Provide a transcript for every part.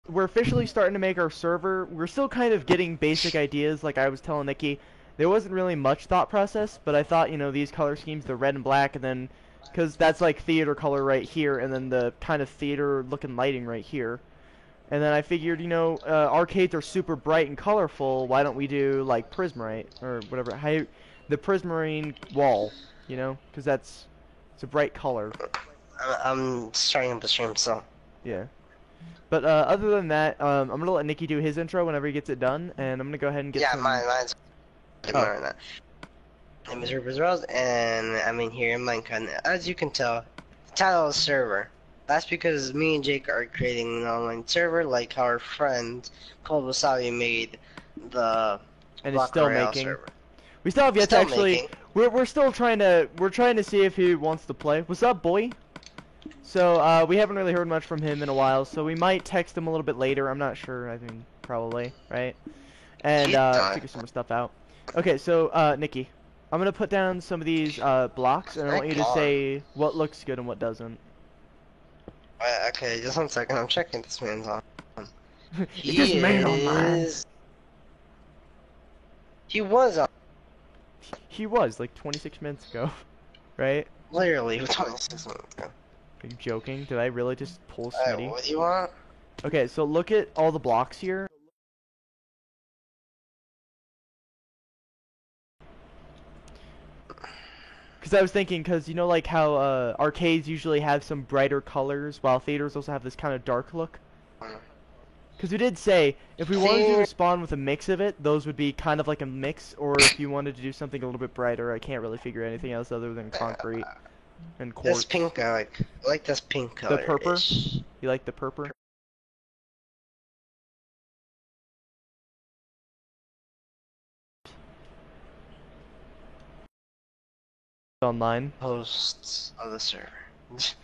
we're officially starting to make our server. We're still kind of getting basic ideas, like I was telling Nikki. There wasn't really much thought process, but I thought, you know, these color schemes, the red and black, and then, because that's like theater color right here, and then the kind of theater looking lighting right here. And then I figured, you know, arcades are super bright and colorful. Why don't we do like Prismarite or whatever? The Prismarine wall, you know, because it's a bright color. I'm starting up the stream, so. Yeah. But other than that, I'm gonna let Nikki do his intro whenever he gets it done, and I'm gonna go ahead and get Yeah, some. mine's Oh, mine right now. My name is Rupert Rose, and I'm in here in Minecraft. As you can tell, the title is server. That's because me and Jake are creating an online server, like our friend called Wasabi made the and it's Block still Royale making. server. We still have yet to Still actually. making. We're still trying to see if he wants to play. What's up, boy? So we haven't really heard much from him in a while, so we might text him a little bit later. I'm not sure. I mean, probably, right? And He's done. figure some more stuff out. Okay, so Nikki, I'm gonna put down some of these blocks, and I want you to say what looks good and what doesn't. Okay, just 1 second. I'm checking this man's on. Is this He man online? is. He was on. He was like 26 minutes ago, right? Literally 26 minutes ago. Are you joking? Did I really just pull Alright, Smitty? what do you want? Okay, so look at all the blocks here. Because I was thinking, because you know, like how arcades usually have some brighter colors, while theaters also have this kind of dark look. Because we did say, if we wanted to do a spawn with a mix of it, those would be kind of like a mix, or if you wanted to do something a little bit brighter, I can't really figure anything else other than concrete and quartz. This pink, I like this pink The color. purper? You like the purper? Online. Hosts of the server.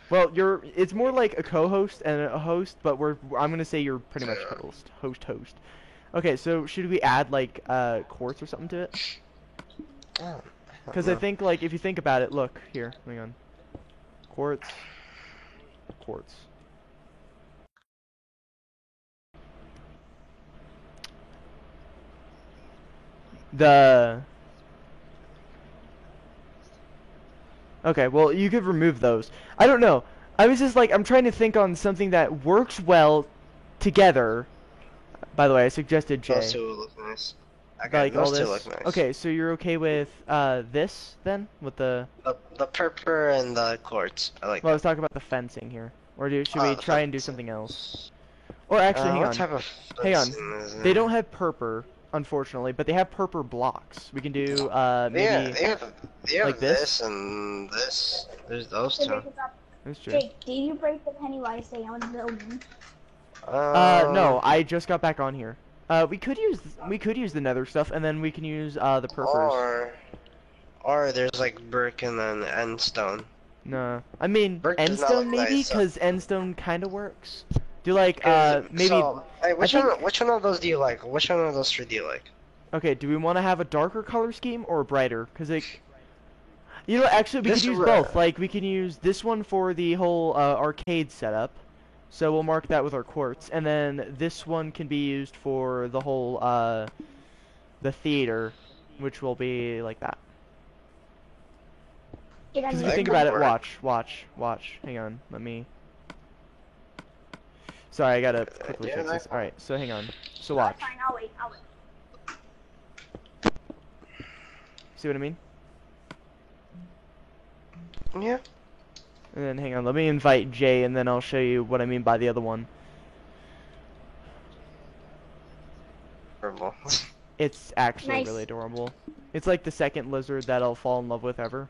Well, it's more like a co-host and a host, but I'm gonna say you're pretty much host. Okay, so should we add like quartz or something to it? Oh, Because I think like if you think about it, look here, hang on, quartz. The Okay, well you could remove those. I don't know. I was just like I'm trying to think on something that works well together. By the way, I suggested Jay. those two look nice. Okay, Like all those two look this. nice. Okay, so you're okay with this then, with the The purple and the quartz. I like Well, I that. was talking about the fencing here. Or should we try and do something else? Or actually, hang What on. type of Hang on. fencing is They it? don't have purple, unfortunately, but they have purple blocks. We can do maybe They have like this. and this. There's those Hey, two. break this up. That's true. Jake, did you break the Pennywise thing on the building? No, I just got back on here. We could use the nether stuff, and then we can use the purpers. Or there's like brick and then end stone. No, I mean Brick does not endstone look maybe, nice, so- because endstone kind of works. Do like maybe. So, hey, which I think- one of those do you like? Which one of those three do you like? Okay, do we want to have a darker color scheme or a brighter? Because like, you know, actually we This could use re- both. Like we can use this one for the whole arcade setup, so we'll mark that with our quartz, and then this one can be used for the whole the theater, which will be like that. Because if you think about it, watch. Hang on, let me. Sorry, I gotta quickly fix this. All right, so hang on. So watch. Fine, I'll wait. See what I mean? Yeah. And then hang on, let me invite Jay, and then I'll show you what I mean by the other one. Purple. It's actually Nice. really adorable. It's like the second lizard that I'll fall in love with ever.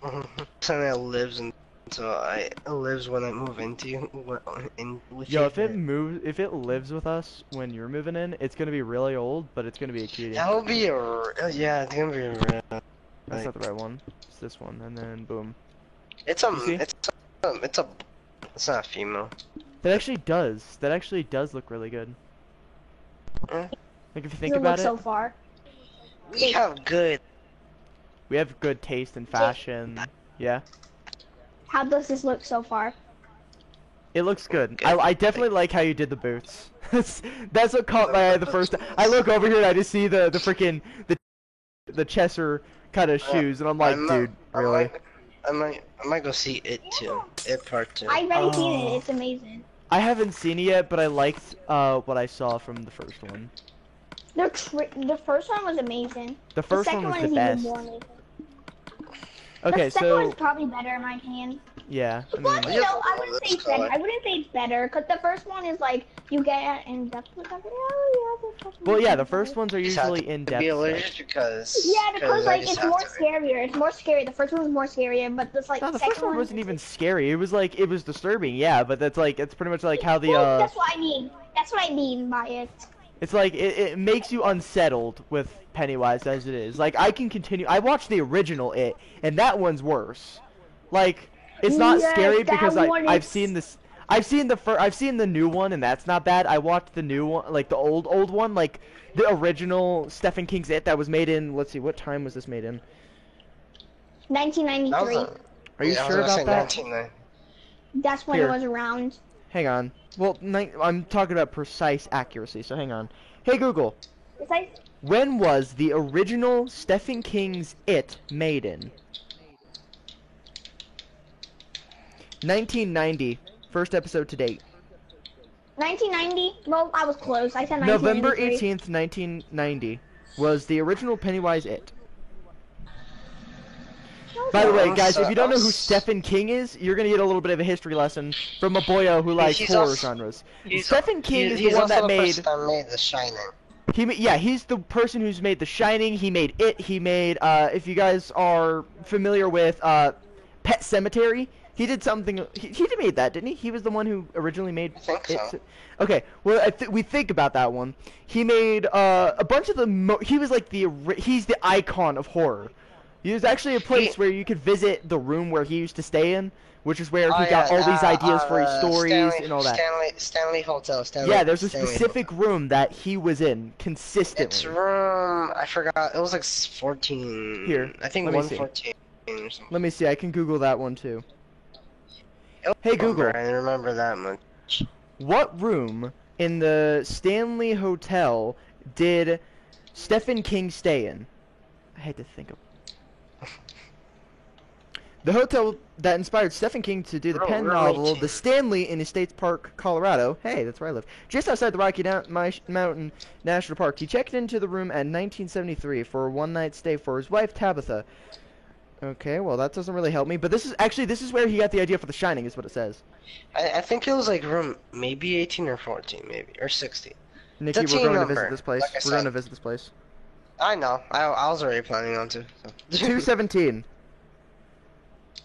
Something that lives lives when I move into you. With Yo, you. if it lives with us when you're moving in, it's gonna be really old, but it's gonna be a cutie. That would be yeah, it's gonna be That's not the right one. It's this one, and then boom. It's You see? it's not a female. That actually does look really good. Eh. Like if you Does think it about look it, so far? We have good. we have good taste in fashion. Yeah. How does this look so far? It looks good. Good. I definitely like how you did the boots. That's what caught my eye the first time. I look over here and I just see the freaking the Chesser kind of shoes, and I'm like, dude, really? I might go see it too. It part 2. I've already seen Oh. it. It's amazing. I haven't seen it yet, but I liked what I saw from the first one. The first one was amazing. The first second one was is the best. even more amazing. Okay, the second so one's probably better in my opinion. yeah, I Well, mean, you know, I wouldn't say it's better. I wouldn't say it's better, because the first one is like, you get in depth with everything. well, yeah, the first ones are You just have usually in to depth. be stuff. allergic because. Yeah, because I like just it's have more to be. scarier. It's more scary. The first one was more scarier, but this like No, the second first one wasn't even scary. It was like it was disturbing, yeah, but that's like it's pretty much like how the Well, that's what I mean. That's what I mean by it. it's like it makes you unsettled with Pennywise as it is. Like I can continue. I watched the original It, and that one's worse. Like it's not Yes, scary that because one I've is- seen this. I've seen the new one, and that's not bad. I watched the new one, like the old one, like the original Stephen King's It that was made in. Let's see, what time was this made in? 1993. Are you sure about that? That's when Here. it was around. Hang on. Well, I'm talking about precise accuracy, so hang on. Hey Google, It's like when was the original Stephen King's It made in? 1990. First episode to date. 1990. Well, I was close. I said November 1993. 18th, 1990 was the original Pennywise It. By the way, guys, if you don't know who Stephen King is, you're gonna get a little bit of a history lesson from a boyo who likes He's horror also- genres. Stephen King is he's the one also that the made. person that made The Shining. Yeah, he's the person who's made The Shining. He made It. He made. If you guys are familiar with Pet Sematary, he did something. He made that, didn't he? He was the one who originally made. I think so. It. Okay, well, we think about that one. He made a bunch of the. He was like he's the icon of horror. He was actually a place where you could visit the room where he used to stay in, which is where he got all these ideas for his stories and all that. Stanley Hotel. Yeah, there's a Stanley specific room that he was in consistently. It's room. I forgot. It was like 14. Here, I think let me see. 114 or something. Let me see. I can Google that one too. Hey Google, I remember that much. what room in the Stanley Hotel did Stephen King stay in? I had to think of. The hotel that inspired Stephen King to do the Oh, pen room novel, 18. The Stanley, in Estates Park, Colorado. Hey, that's where I live. Just outside the Rocky Mountain National Park. He checked into the room in 1973 for a one-night stay for his wife, Tabitha. Okay, well, that doesn't really help me. But this is where he got the idea for The Shining, is what it says. I think it was like room maybe 18 or 14, maybe or 16. Nikki, It's a we're team going to number, visit this place. like I We're going said. to visit this place. I know. I was already planning on to. So. 217.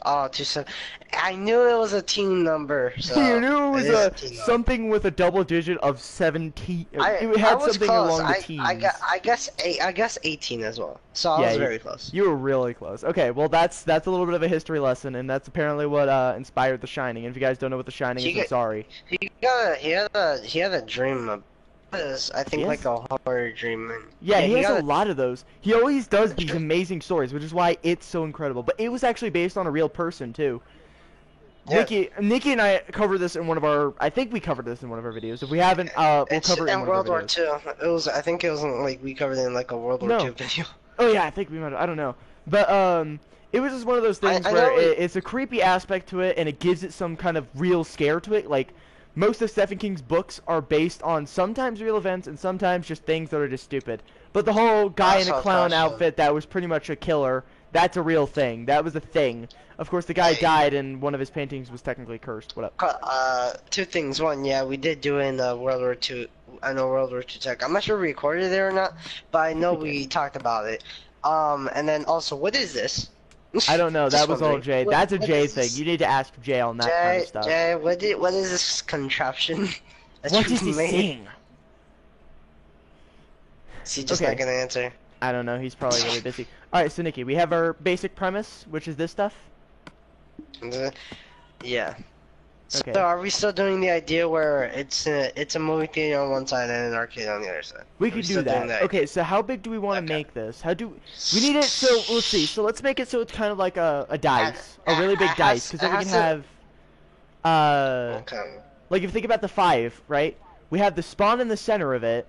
Oh, 27. I knew it was a team number. So You knew it was is a team number. something with a double digit of 17. It I had was something close. along the teens. I guess 18 as well. So I Yeah, was you- very close. You were really close. Okay, well that's a little bit of a history lesson, and that's apparently what inspired The Shining. And if you guys don't know what The Shining You is, I'm get- sorry. He had a dream of this. I think Yes. like a horror dream. And, Yeah, he has got a lot of those. He always does these amazing stories, which is why it's so incredible. But it was actually based on a real person too. Yeah. Nikki and I covered this in one of our. I think we covered this in one of our videos. If we haven't, we'll It's cover it in in one of World our War videos. II. It was. I think it was like we covered it in like a World War No. II video. Oh yeah, I think we might. I don't know, but it was just one of those things I where know it's a creepy aspect to it, and it gives it some kind of real scare to it. Like most of Stephen King's books are based on sometimes real events and sometimes just things that are just stupid. But the whole guy in a Also, clown Caution. outfit that was pretty much a killer, that's a real thing. That was a thing. Of course, the guy Hey. died, and one of his paintings was technically cursed. What up? Two things. One, yeah, we did do it in World War II. I know World War II tech. I'm not sure we recorded it or not, but I know we talked about it. And then also, what is this? I don't know. Just That was all wondering. Jay. What- That's a what Jay is thing. this? You need to ask Jay on that kind Jay, of stuff. Jay, what is this contraption? that What you is he made? saying? Is he just Okay. not gonna answer? I don't know. He's probably really busy. All right, so Nikki, we have our basic premise, which is this stuff. Yeah. So Okay. are we still doing the idea where it's a movie theater on one side and an arcade on the other side? We Are could still do doing that. Okay, so how big do we want to Okay. make this? How do we need it? So let's see. So let's make it so it's kind of like a dice, a really big it dice, has- because then it we can has to- have. Okay. like if you think about the 5, right? We have the spawn in the center of it,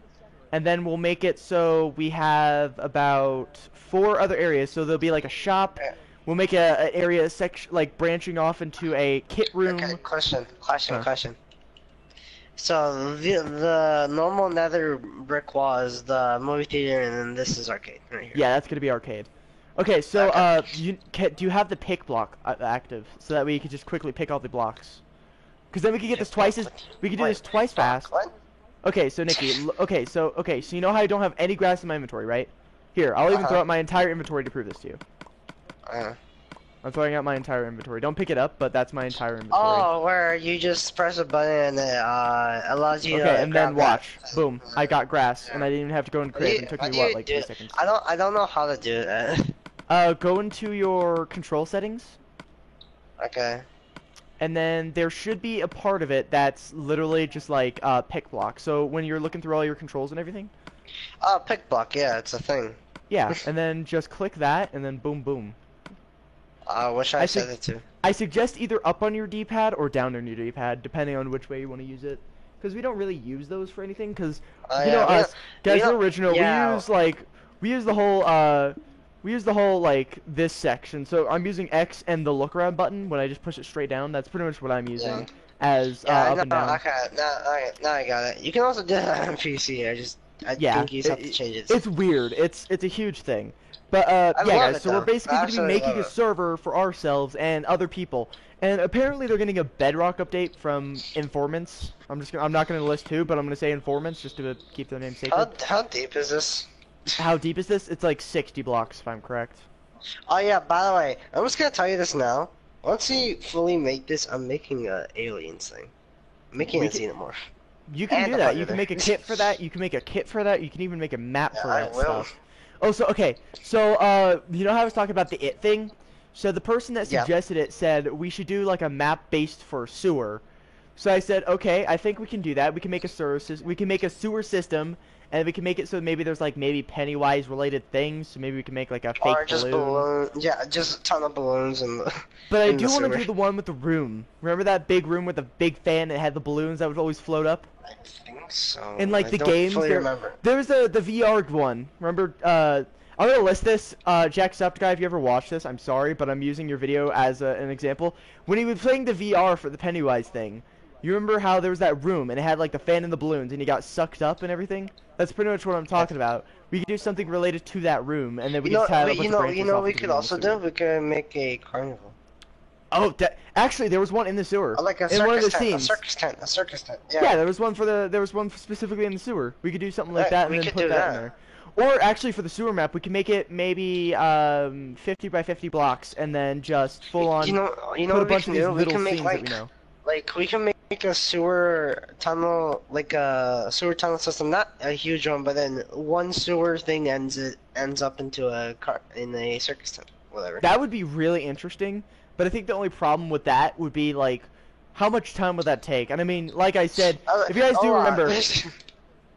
and then we'll make it so we have about 4 other areas. So there'll be like a shop. Okay. We'll make a area section like branching off into a kit room. Okay. Question. Huh. So the normal Nether brick wall is the movie theater, and then this is arcade right here. Yeah, that's gonna be arcade. Okay, so Okay. do you have the pick block active so that way you can just quickly pick all the blocks? Because then we can get this twice as we can do this twice fast. What? Okay, so Nikki, okay, so you know how I don't have any grass in my inventory, right? Here, I'll even throw out my entire inventory to prove this to you. I'm throwing out my entire inventory. Don't pick it up, but that's my entire inventory. Oh, where you just press a button and it allows you to okay, and then grab watch. that. Boom. I got grass, and I didn't even have to go in crib. It took me what, like 3 seconds. I don't know how to do that. Go into your control settings, Okay. and then there should be a part of it that's literally just like pick block. So when you're looking through all your controls and everything, Oh, pick block. Yeah, it's a thing. yeah, and then just click that, and then boom, boom. What should I set it to? I suggest either up on your D-pad or down on your D-pad, depending on which way you want to use it. Because we don't really use those for anything. Because you know us, guys, the original, yeah. we use the whole like this section. So I'm using X and the look around button when I just push it straight down. That's pretty much what I'm using as up and down. Okay, now I got it. You can also do that on PC. I think you just have to change it. It's weird. It's a huge thing. But yeah, guys. So we're basically going to be making a server for ourselves and other people. And apparently they're getting a Bedrock update from Informants. I'm not gonna list who, but I'm gonna say Informants just to keep their name sacred. How deep is this? How deep is this? It's like 60 blocks, if I'm correct. Oh yeah. By the way, I'm just gonna tell you this now. Once we fully make this, I'm making a aliens thing. I'm making a xenomorph. You can do that. You can make a kit for that. You can make a kit for that. You can even make a map for that stuff. Oh, so okay. So you know how I was talking about the it thing? So the person that suggested it said we should do like a map based for sewer. So I said, okay, I think we can do that. We can make a sewer system, and we can make it so maybe there's like Pennywise related things. So maybe we can make like a fake or just balloon. Yeah, just a ton of balloons and. But I do want to do the one with the room. Remember that big room with the big fan that had the balloons that would always float up? I think so. In like I the don't games, fully remember. There's the VR one. Remember? I'm gonna list this. Jacksepticeye, if you ever watched this, I'm sorry, but I'm using your video as an example. When he was playing the VR for the Pennywise thing, you remember how there was that room and it had like the fan and the balloons and he got sucked up and everything? That's pretty much what I'm talking about. We could do something related to that room, and then we can tie it up with the branches. You know what we could also do? We could make a carnival. Oh, actually, there was one in the sewer. Like a in one of the circus tent. scenes. A circus tent. Yeah, there was one specifically in the sewer. We could do something like that and then put that in there. Or actually, for the sewer map, we can make it maybe 50 by 50 blocks, and then just full on put a bunch of these little scenes that we know. Like we can make a sewer tunnel, like a sewer tunnel system, not a huge one, but then one sewer thing ends up into a circus tent, whatever. That would be really interesting, but I think the only problem with that would be like, how much time would that take? And I mean, like I said, if you guys do remember,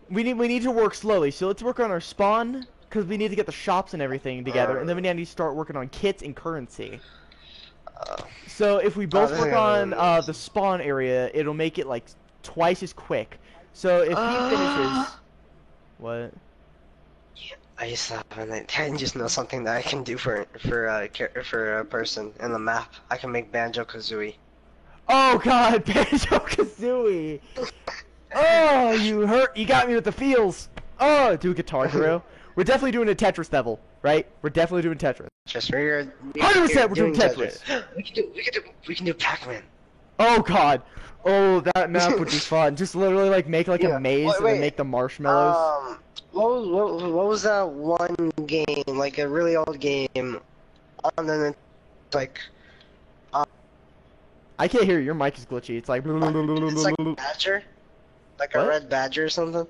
we need to work slowly. So let's work on our spawn, because we need to get the shops and everything together, and then we need to start working on kits and currency. So if we both work on the spawn area, it'll make it like twice as quick. So if he finishes, what? I just thought I just know something that I can do for a person in the map. I can make Banjo-Kazooie. Oh God, Banjo-Kazooie! Oh, you got me with the feels. Oh, do Guitar Hero. We're definitely doing a Tetris level, right? We're definitely doing Tetris. 100% we're doing Tetris. We can do Pac-Man. Oh God. Oh, that map would be fun. Just literally like make like a maze and then make the marshmallows. What was that one game, like a really old game, and then like I can't hear you. Your mic is glitchy. It's like it's like a badger? Like what? A red badger or something?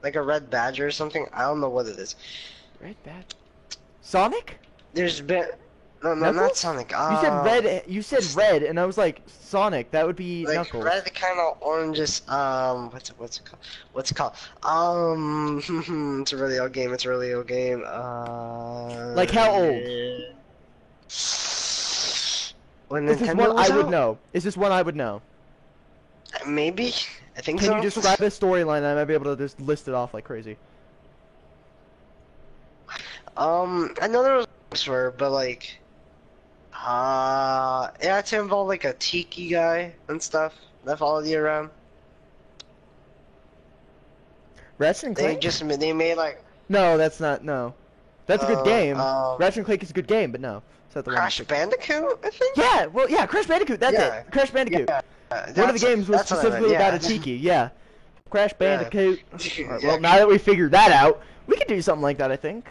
Like a red badger or something? I don't know what it is. Red badger? Sonic? There's been no, Knuckles? not Sonic. You said red. You said red, and I was like Sonic. That would be like Knuckles. Red, kind of oranges. What's it called? What's it called? It's a really old game. It's a really old game. Like how old? when Is this Nintendo one was I would out? know? Is this one I would know? Maybe. I think Can so. you describe a storyline and I might be able to just list it off like crazy? I know there was were, but like, it had to involve like a tiki guy and stuff that followed you around. Ratchet and Clank? They made like No, that's not. No, that's a good game. um, Ratchet and Clank is a good game, but no, it's not the one. I'm Crash thinking. Bandicoot, I think. Yeah, well, yeah, Crash Bandicoot. That's Yeah. it. Crash Bandicoot. Yeah, One of the games was that's what I meant, specifically about a yeah. tiki. Yeah, Crash Bandicoot. Alright, Yeah. well, now that we figured that out, we could do something like that. I think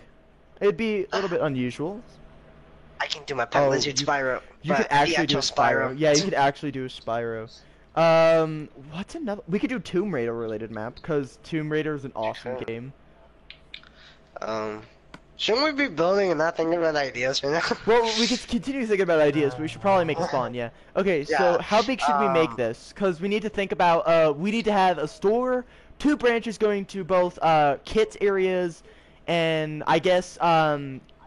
it'd be a little bit unusual. I can do my Pet Oh, Lizard you- Spyro. You could but actually the do a actual Spyro. Yeah, you could actually do a Spyro. What's another? We could do Tomb Raider related map because Tomb Raider is an awesome Sure. game. Shouldn't we be building and not thinking about ideas right now? Well, we could continue thinking about ideas, but we should probably make a spawn. Yeah. Okay. So Yeah, how big should we make this? Because we need to think about. We need to have a store, 2 branches going to both kits areas, and I guess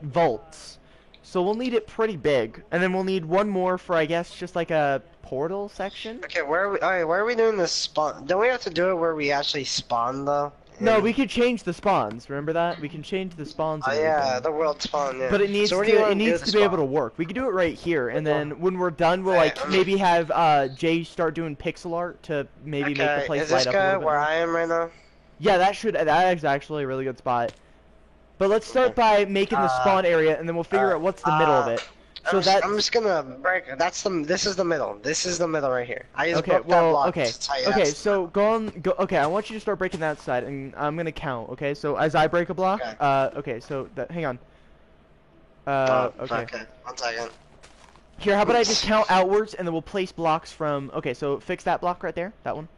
vaults. So we'll need it pretty big, and then we'll need one more for I guess just like a portal section. Okay, where are we? Alright, where are we doing this spawn? Don't we have to do it where we actually spawn though? No, we could change the spawns. Remember that? We can change the spawns. Oh And yeah, everything. the world spawn. Yeah. But it needs so where do you to wanna it do needs the to be able to spawn? work. We could do it right here, and Well, then when we're done, we'll right, like maybe have Jay start doing pixel art to maybe make the Okay, place is this light up a guy little bit where more. I am right now? Yeah, that is actually a really good spot. But let's start by making the spawn area, and then we'll figure out what's the middle of it. So I'm just gonna break. This is the middle. This is the middle right here. I just Okay, broke that well, block. okay, to tell you okay. that's- So go. Okay, I want you to start breaking that side, and I'm gonna count. Okay, so as I break a block, Okay. okay. So hang on. Oh, Okay. 1 second. Here, how about I just count outwards, and then we'll place blocks from. Okay, so fix that block right there. That one.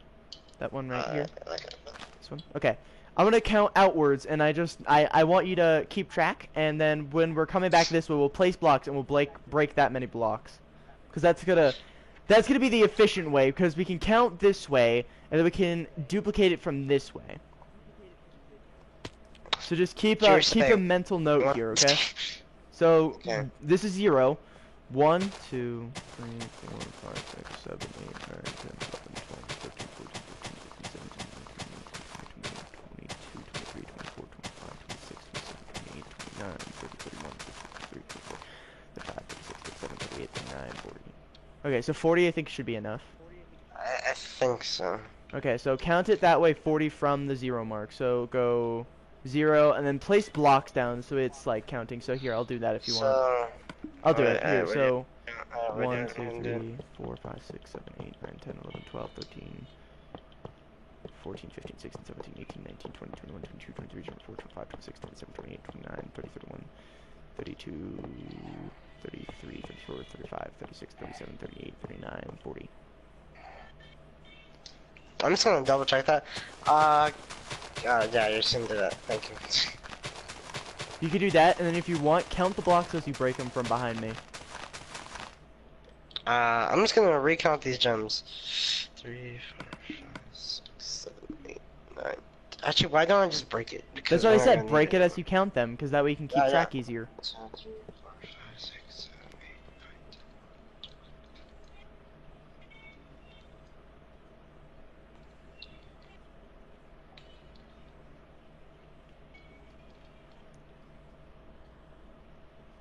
That one right here. This one. Okay. I'm gonna count outwards, and I want you to keep track, and then when we're coming back this way, we'll place blocks, and we'll break that many blocks, because that's gonna be the efficient way, because we can count this way, and then we can duplicate it from this way. So just keep a mental note here, okay? So Okay. this is 0, 1, 2, 3, 4, 5, 6, 7, 8, 9, 10, 11, 12, 13, 14, 15, 16, 17, 18, 19, 20, 22, 23, 24, 25, 26, 27, 28, 29, 30, 31, 32, 34, 35, 36, 37, 38, 39, 40. Okay, so 40 I think should be enough. I think so. Okay, so count it that way, 40 from the 0 mark. So go 0, and then place blocks down so it's like counting. So here, I'll do that if you want. So. I'll do it. alright, Here, we're so we're 1, doing 2, it. 3, 4, 5, 6, 7, 8, 9, 10, 11, 12, 13, 14, 15, 16, 17, 18, 19, 20, 21, 22, 23, 24, 25, 26, 27, 28, 29, 30, 31, 32, 33, 34, 35, 36, 37, 38, 39, 40. I'm just gonna double check that. Yeah, you're just gonna do that. Thank you. You could do that, and then if you want, count the blocks as you break them from behind me. I'm just gonna recount these gems. 3, 4, 5, 6, 7, 8, 9. Actually, why don't I just break it? Because That's what I we're not said, gonna break need it as you count them, because that way you can keep Yeah, yeah. track easier. 1, 2, 3, 4, 5, 6, 7, 8, 9.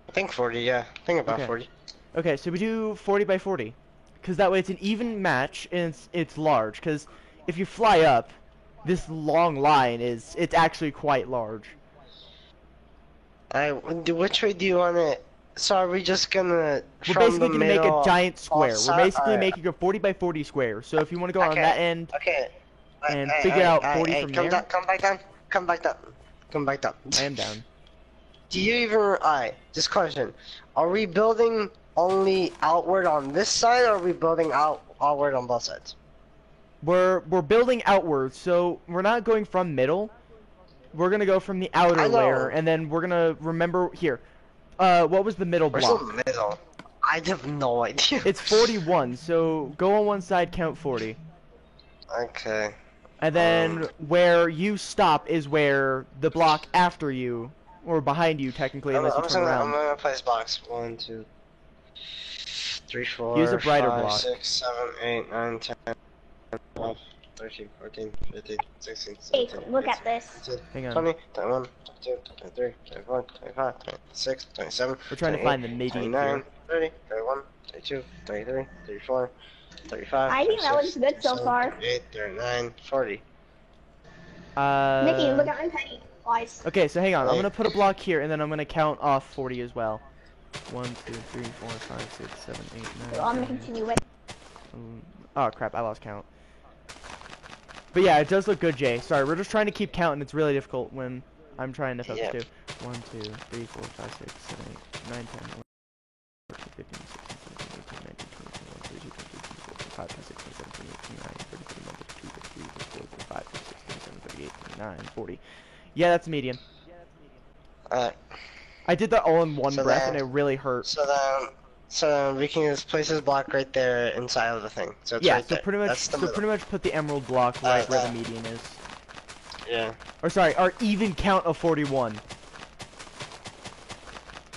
I think 40, yeah. I think about Okay. 40. Okay, so we do 40 by 40, because that way it's an even match, and it's large, because if you fly up, this long line it's actually quite large. Which way do you want it? So are we just gonna We're from basically the going to make a middle giant square. We're outside- basically alright. making a 40 by 40 square, so if you want to go on Okay, that end, Okay. And figure out 40 from come there. Down, come back down. Come back down. Come back down. I am down. Do you even? Alright. Just question. Are we building only outward on this side, or are we building outward on both sides? We're building outwards, so we're not going from middle. We're gonna go from the outer I know. layer, and then we're gonna remember here. What was the middle Where's block? the middle? I have no idea. It's 41. So go on one side, count 40, Okay. and then where you stop is where the block after you, or behind you technically, unless you turn I'm around. gonna place blocks. 1, 2, 3, 4, Use a brighter 5, block. 6, 7, 8, 9, 10, 12, 13, 14, 15, 16, Hey, 17, look 18, at this. 19, Hang on. 20, 21, 22, 23, 24, 25, 26, 27, We're trying to 28, find the median 29, here. 30, 31, 32, 33, 34, 35, I think that looks 36, good so 37, far. 38, 39, 40. Nikki, look at my penny twice. Okay, so hang on. I'm Wait. gonna put a block here, and then I'm gonna count off 40 as well. 1, 2, 3, 4, 5, 6, 7, 8, 9. So I'm gonna 10. continue with. Oh crap! I lost count. But yeah, it does look good, Jay. Sorry, we're just trying to keep count, and it's really difficult when I'm trying to focus Yep. too. 1, 2, 3, 4, 5, 6, 7, 8, 9, 10, 11, 12, 13, 15, 16, 17, 18, 19, 20, 21, 22, 23, 24, 25, 26, 27, 28, 29, 30, 31, 32, 33, 34, 35, 36, 37, 38, 39, 40. Yeah, that's median. Alright, I did that all in one So breath, then- and it really hurt. so then we can just place this block right there inside of the thing. So it's Yeah, right so there. pretty much, That's the so middle. pretty much put the emerald block right where the median is. Yeah. Or sorry, our even count of 41.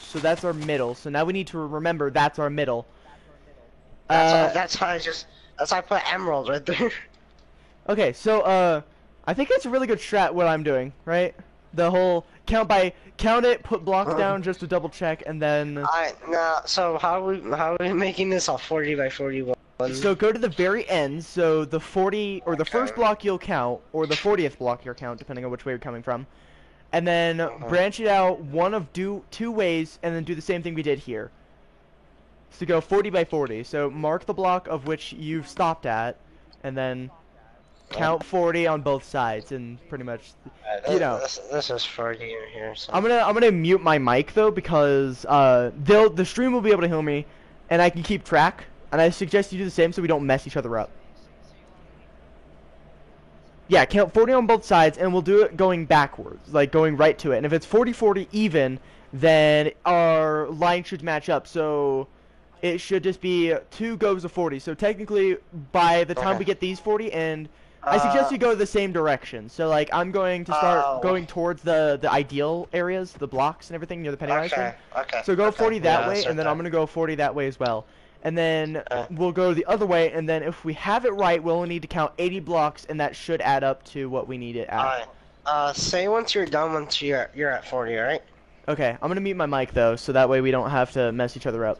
So that's our middle. So now we need to remember that's our middle. That's how I put emerald right there. Okay, so I think it's a really good strat what I'm doing, right? The whole count it, put blocks down just to double check, and then Alright, now so how are we making this a 40 by 41? so go to the very end. So the 40 or the first block you'll count, or the 40th block you'll count, depending on which way you're coming from, and then branch it out one of two ways, and then do the same thing we did here. So go 40 by 40. So mark the block of which you've stopped at, and then count 40 on both sides, and pretty much, you know. This is 40 in here. So. I'm gonna mute my mic though, because the stream will be able to hear me, and I can keep track. And I suggest you do the same so we don't mess each other up. Yeah, count 40 on both sides, and we'll do it going backwards, like going right to it. And if it's 40-40 even, then our line should match up. So it should just be 2 goes of 40. So technically, by the time we get these 40, and I suggest you go the same direction. So like I'm going to start going towards the ideal areas, the blocks and everything near the Pennywise ring. Okay. So go 40 that Yeah, way, start and then there. I'm gonna go 40 that way as well. And then we'll go the other way, and then if we have it right, we'll only need to count 80 blocks, and that should add up to what we need it at. Alright. Say once you're done, once you're at 40, alright? Okay, I'm gonna mute my mic though, so that way we don't have to mess each other up.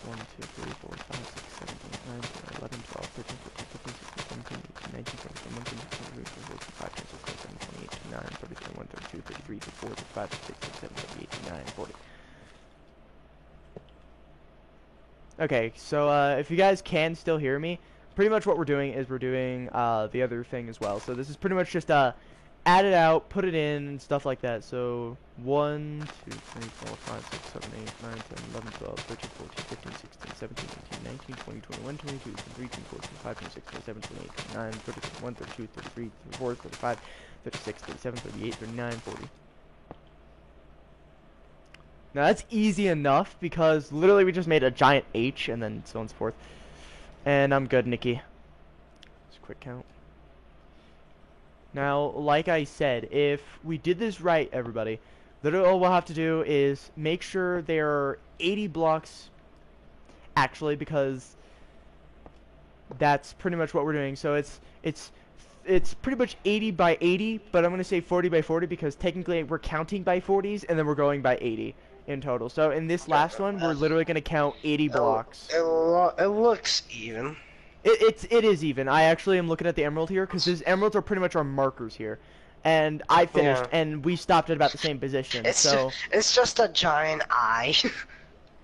1, 2, 3, 4, 5, 6, 7, 8, 9, 10, 11, 12, 13, 14, 15, 16, 17, 18, 19, 20, 21, 22, 23, 24, 25, 26, 27, 28, 29, 30, 31, 32, 33, 34, 35, 36, 37, 38, 39, 40. Okay, so if you guys can still hear me, pretty much what we're doing is we're doing the other thing as well. So this is pretty much just add it out, put it in, and stuff like that. So 1, 2, 3, 4, 5, 6, 7, 8, 9, 10, 11, 12, 13, 14, 15, 16, 17, 18, 19, 20, 21, 22, 23, 24, 25, 26, 27, 28, 29, 30, 31, 32, 33, 34, 35, 36, 37, 38, 39, 40. Now that's easy enough because literally we just made a giant H and then so on and so forth. And I'm good, Nikki. Just a quick count. Now, like I said, if we did this right, everybody, literally all we'll have to do is make sure there are 80 blocks, actually, because that's pretty much what we're doing. So it's pretty much 80 by 80, but I'm going to say 40 by 40 because technically we're counting by 40s and then we're going by 80 in total. So in this last one, we're literally going to count 80 blocks. It looks even. It is even. I actually am looking at the emerald here because these emeralds are pretty much our markers here, and I finished and we stopped at about the same position. It's just a giant eye.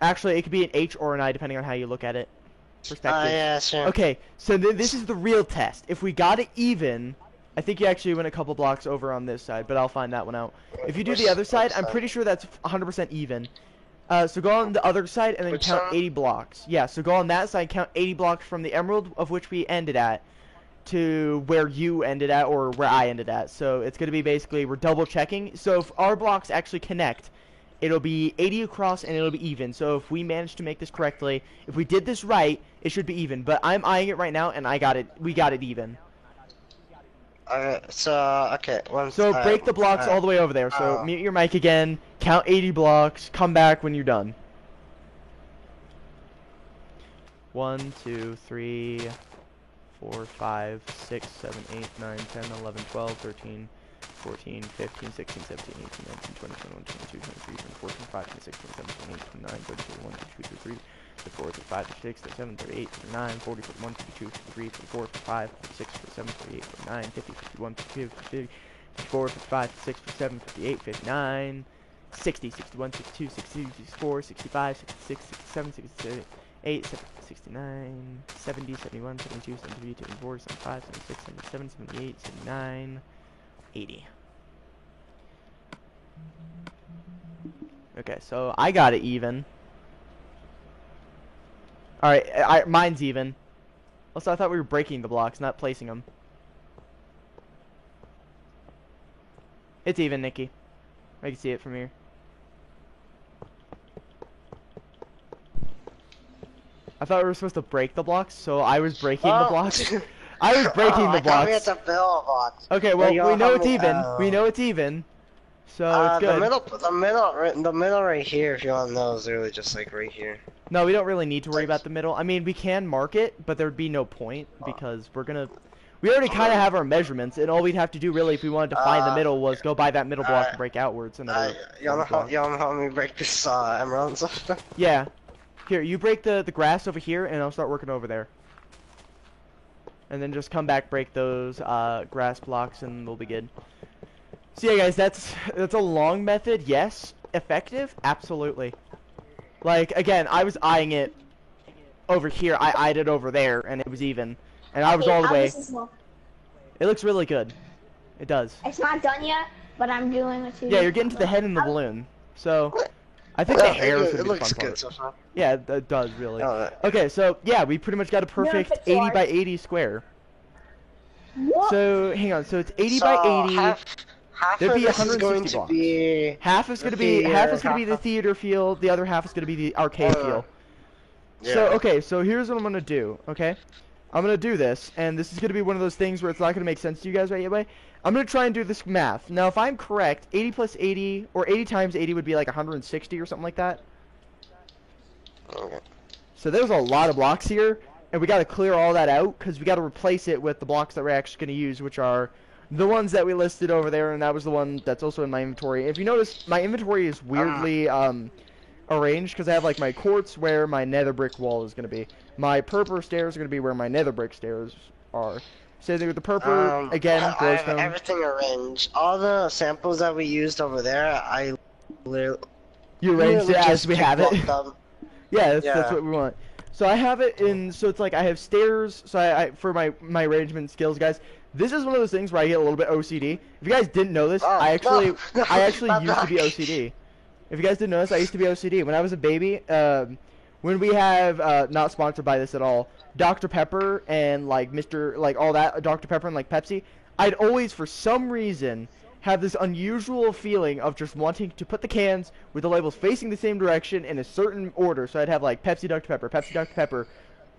Actually, it could be an H or an I depending on how you look at it. Perspective. Yeah, sure. Okay, so this is the real test. If we got it even, I think you actually went a couple blocks over on this side, but I'll find that one out. If you do the other side, I'm pretty sure that's 100% even. So go on the other side and then Which count side? 80 blocks. Yeah, so go on that side, count 80 blocks from the emerald of which we ended at to where you ended at or where I ended at. So it's going to be basically we're double checking. So if our blocks actually connect, it'll be 80 across and it'll be even. So if we manage to make this correctly, if we did this right, it should be even. But I'm eyeing it right now and we got it even. Okay. So break the blocks all the way over there. So mute your mic again, count 80 blocks, come back when you're done. 1, 2, 3, 4, 5, 6, 7, 8, 9, 10, 11, 12, 13, 14, 15, 16, 17, 18, 19, 20, 21, 22, 23, 24, 25, 26, 27, 28, 29, 30, 31, 32, 33, 34, 35, 36, 37, 38, 39, 40, 41, 42, 43, 44, 45, 46, 47, 48, 49, 50, 51, 52, 53, 54, 55, 56, 57, 58, 59, 60, 61, 62, 63, 64, 65, 66, 67, 68, 69, 70, 71, 72, 73, 74, 75, 76, 77, 78, 79, 80. Okay, so I got it even. Alright, mine's even. Also, I thought we were breaking the blocks, not placing them. It's even, Nikki. I can see it from here. I thought we were supposed to break the blocks, so I was breaking the blocks. I was breaking the blocks. We had to build blocks. Okay, well, we know it's even. We know it's even. So it's good. The middle right here, if you want to know, is really just like right here. No, we don't really need to worry about the middle. I mean, we can mark it, but there'd be no point because we already kind of have our measurements, and all we'd have to do really if we wanted to find the middle was go by that middle block and break outwards. Y'all wanna help me break this emerald and stuff? Yeah. Here, you break the grass over here, and I'll start working over there. And then just come back, break those grass blocks, and we'll be good. So yeah, guys, that's a long method. Yes. Effective? Absolutely. Like, again, I was eyeing it over here. I eyed it over there, and it was even. And I was all the way. It looks really good. It does. It's not done yet, but I'm doing it too. Yeah, you're getting to the head and the balloon. So, I think the hair is gonna be the fun part. So far. Yeah, it does, really. Okay, so, yeah, we pretty much got a perfect 80 by 80 square. What? So, hang on. So, it's 80 by 80. Half There'd of be this is 160 going to blocks. be half is gonna be the theater field. The other half is gonna be the arcade field. Yeah. So okay, so here's what I'm gonna do. Okay, I'm gonna do this, and this is gonna be one of those things where it's not gonna make sense to you guys right away. I'm gonna try and do this math. Now, if I'm correct, 80 plus 80 or 80 times 80 would be like 160 or something like that. Okay. So there's a lot of blocks here, and we gotta clear all that out because we gotta replace it with the blocks that we're actually gonna use, which are the ones that we listed over there, and that was the one that's also in my inventory. If you notice, my inventory is weirdly arranged because I have like my quartz where my nether brick wall is going to be. My purple stairs are going to be where my nether brick stairs are. Same thing with the purple, again, I glowstone. have everything arranged. All the samples that we used over there, I literally... You arranged it as we have it? Yeah, Yeah. that's what we want. So I have it in, so it's like I have stairs, so I for my arrangement skills, guys. This is one of those things where I get a little bit OCD. If you guys didn't know this, I actually used to be OCD. If you guys didn't know this, I used to be OCD. When I was a baby, when we have, not sponsored by this at all, Dr. Pepper and like all that, Dr. Pepper and like Pepsi, I'd always, for some reason, have this unusual feeling of just wanting to put the cans with the labels facing the same direction in a certain order. So I'd have like Pepsi, Dr. Pepper,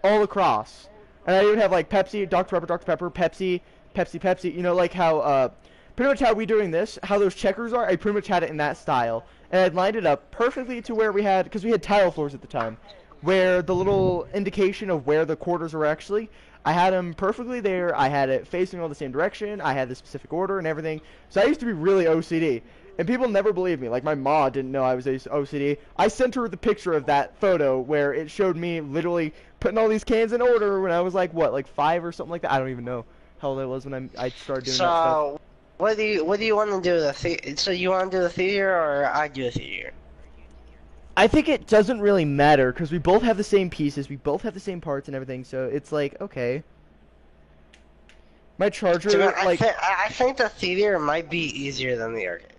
all across. And I would have like Pepsi, Dr. Pepper, Pepsi, Pepsi, you know, like how, pretty much how we doing this, how those checkers are, I pretty much had it in that style. And I'd lined it up perfectly to where we had, because we had tile floors at the time, where the little indication of where the quarters were actually, I had them perfectly there, I had it facing all the same direction, I had the specific order and everything. So I used to be really OCD. And people never believed me. Like, my ma didn't know I was OCD. I sent her the picture of that photo where it showed me literally putting all these cans in order when I was like, what, like 5 or something like that? I don't even know how old I was when I started doing that stuff. What do you want to do? So you want to do the theater, or I do the theater? I think it doesn't really matter because we both have the same pieces, we both have the same parts and everything. So it's like, okay. My charger, I think the theater might be easier than the arcade.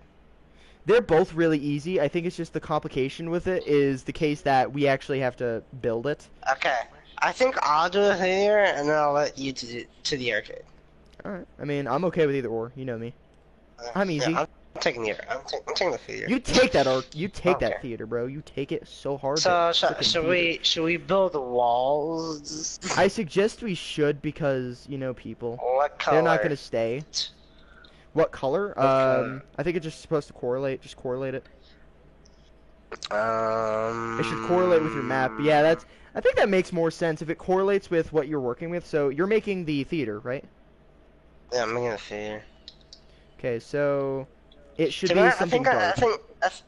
They're both really easy. I think it's just the complication with it is the case that we actually have to build it. Okay. I think I'll do the theater, and then I'll let you to the arcade. Alright. I mean, I'm okay with either or. You know me. I'm easy. Yeah, I'm taking the theater. You take that Okay. that theater, bro. You take it so hard. So should we build walls? I suggest we should because, you know, people. What color? They're not gonna stay. What color? color? I think it's just supposed to correlate. Just correlate it. It should correlate with your map. Yeah, I think that makes more sense if it correlates with what you're working with. So you're making the theater, right? Yeah, I'm making a theater. Okay, so it should To be be something dark.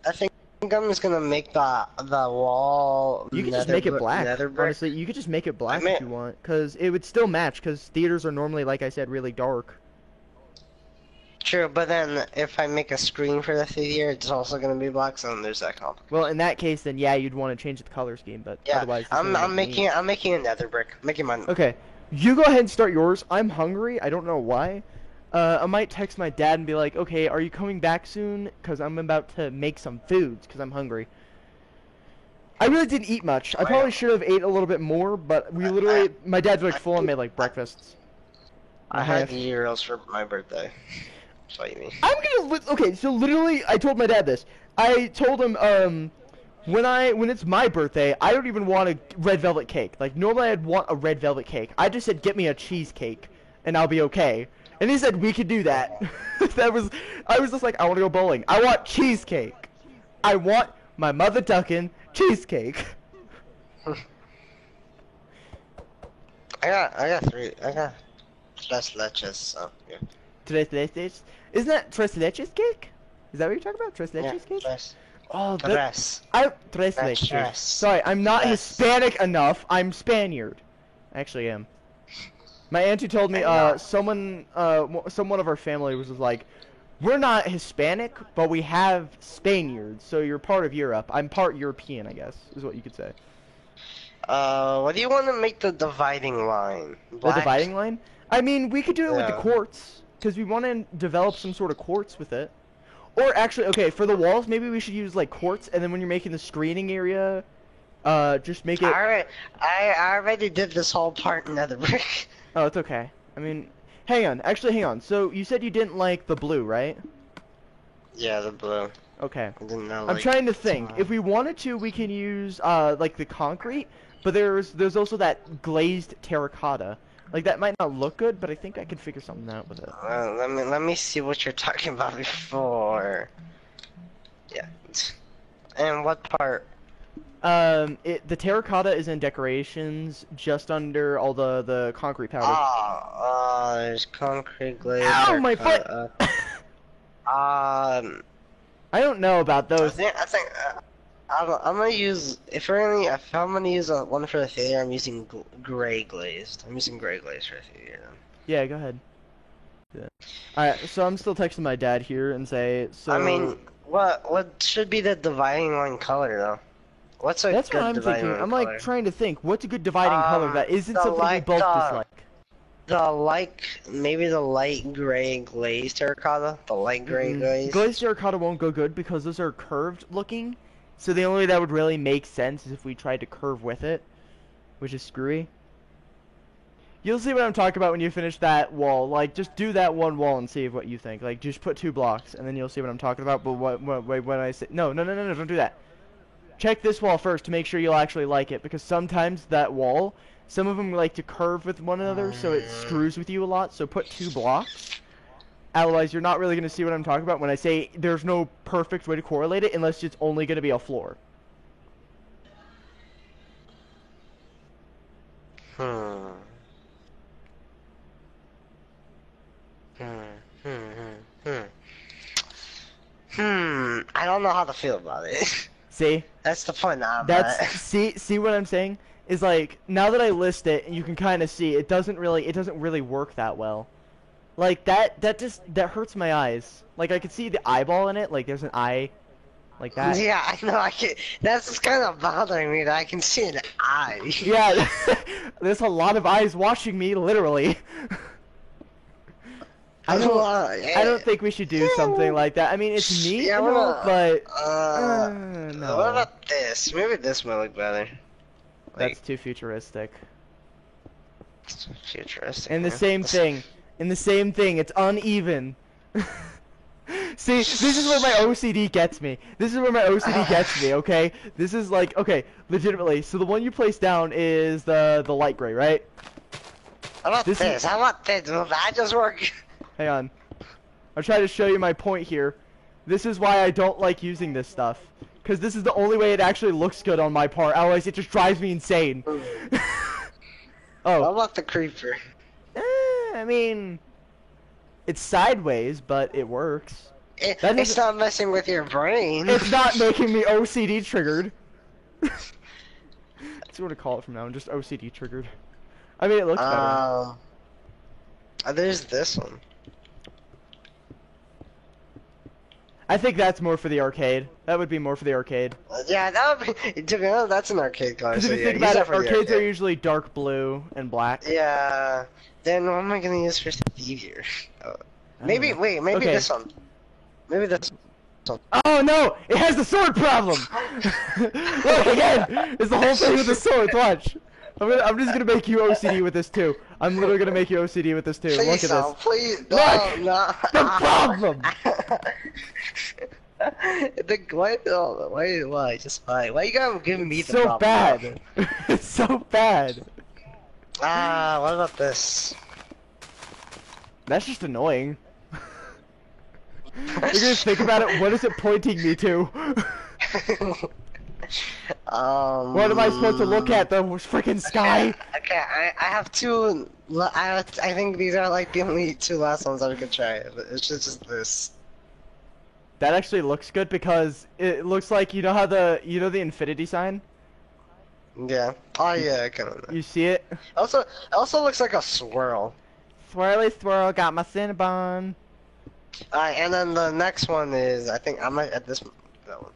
I think I'm just gonna make the wall. You could just make it black. Nether brick. Honestly, you could just make it black mean- if you want, because it would still match. Because theaters are normally, like I said, really dark. True, but then if I make a screen for the theater, it's also gonna be black. So then there's that comp. Well, in that case, then yeah, you'd want to change the color scheme. But Yeah, otherwise, it's I'm gonna make making neat. I'm making a nether brick. I'm making mine. Okay, you go ahead and start yours. I'm hungry. I don't know why. I might text my dad and be like, okay, are you coming back soon? Because I'm about to make some foods because I'm hungry. I really didn't eat much. I probably should have ate a little bit more, but we literally, my dad's like full on made like breakfasts. I had euros for my birthday. That's what you mean. I'm gonna okay. So literally, I told my dad this. I told him when it's my birthday, I don't even want a red velvet cake. Like normally I'd want a red velvet cake. I just said get me a cheesecake, and I'll be okay. And he said we could do that. I was just like I want to go bowling. I want cheesecake. I want my mother ducking cheesecake. I got tres leches. So yeah. Tres leches? Isn't that tres leches cake? Is that what you're talking about? Tres leches cake? Tres. Oh, Tres. tres That's leches. tres. Sorry, I'm not Tres. Hispanic enough. I'm Spaniard. I actually am. My auntie told me, someone of our family was like, we're not Hispanic, but we have Spaniards, so you're part of Europe. I'm part European, I guess, is what you could say. What do you want to make the dividing line? The dividing line? I mean, we could do it with the Yeah. quartz, because we want to develop some sort of quartz with it. Or actually, okay, for the walls, maybe we should use like quartz, and then when you're making the screening area, just make it. I already did this whole part in nether brick. Oh, it's okay. I mean, hang on. Actually, hang on. So you said you didn't like the blue, right? Yeah, the blue. Okay. I didn't know. I'm Like, trying to think. If we wanted to, we can use like the concrete, but there's also that glazed terracotta. Like that might not look good, but I think I can figure something out with it. let me see what you're talking about before. Yeah. And what part? The terracotta is in decorations, just under all the concrete powder. There's concrete glaze. Ow, my foot! I I don't know about those. think I'm gonna use if I'm gonna use one for the theater. I'm using gray glazed. I'm using gray glazed for the theater. Yeah, go ahead. Yeah. Alright, so I'm still texting my dad here and say, so... I mean, what should be the dividing line color though? What's a that's good what I'm dividing thinking. line I'm color? like trying to think, what's a good dividing color that isn't the something we light, both the- dislike? Maybe the light gray glazed terracotta? The light gray glaze? Glazed terracotta won't go good because those are curved looking, so the only way that would really make sense is if we tried to curve with it, which is screwy. You'll see what I'm talking about when you finish that wall. Like, just do that one wall and see what you think. Like, just put 2 blocks, and then you'll see what I'm talking about. But when I say... No, don't do that. Check this wall first to make sure you'll actually like it, because sometimes that wall, some of them like to curve with one another, so it screws with you a lot. So put 2 blocks. Otherwise, you're not really going to see what I'm talking about when I say there's no perfect way to correlate it unless it's only going to be a floor. I don't know how to feel about it. See? That's the point now. See what I'm saying? Is like, now that I list it, you can kind of see it doesn't really work that well. Like that hurts my eyes. Like I could see the eyeball in it, like there's an eye like that. Yeah, I know. That's just kind of bothering me that I can see an eye. Yeah, there's a lot of eyes watching me, literally. I don't think we should do something like that. I mean, it's neat, Yeah, and all, but no. What about this? Maybe this might look better. That's too futuristic. It's futuristic. And the man. same thing, it's uneven. See, this is where my OCD gets me. Okay? This is like, okay, legitimately. So the one you place down is the light gray, right? How about this? How about this? Will that just work? Hang on. I'll try to show you my point here. This is why I don't like using this stuff. because this is the only way it actually looks good on my part. Otherwise, it just drives me insane. What Oh, about the creeper? I mean, it's sideways, but it works. That It's doesn't- not messing with your brain. It's not making me OCD triggered. That's what I'm gonna call it from now on, just OCD triggered. I mean, it looks better. There's this one. I think that's more for the arcade. That would be more for the arcade. Yeah, that would be. To be honest, that's an arcade car. Because So if you yeah, think use about that it, for the arcades are arcade. usually dark blue and black. Yeah. Then what am I gonna use for Savior? Maybe. know. Wait. Maybe Okay. this one. Maybe this. Oh no! It has the sword problem! Look again! It's the whole thing with the swords, watch! I'm just gonna make you OCD with this too. I'm literally gonna make you OCD with this too. Look Please at don't. this. Please. Look! No. The problem! Why? Just why? Why you gotta give me the So problem? bad! It's so bad! What about this? That's just annoying. You're gonna think about it, what is it pointing me to? What am I supposed to look at? The freaking sky? Okay, I have two. I think these are like the only two last ones that I could try. But it's just this. That actually looks good because it looks like, you know how the infinity sign? Yeah. Oh yeah, I kind of. You see it? It also looks like a swirl. Swirly swirl, got my Cinnabon. And then the next one is, I think I might at this one. That one.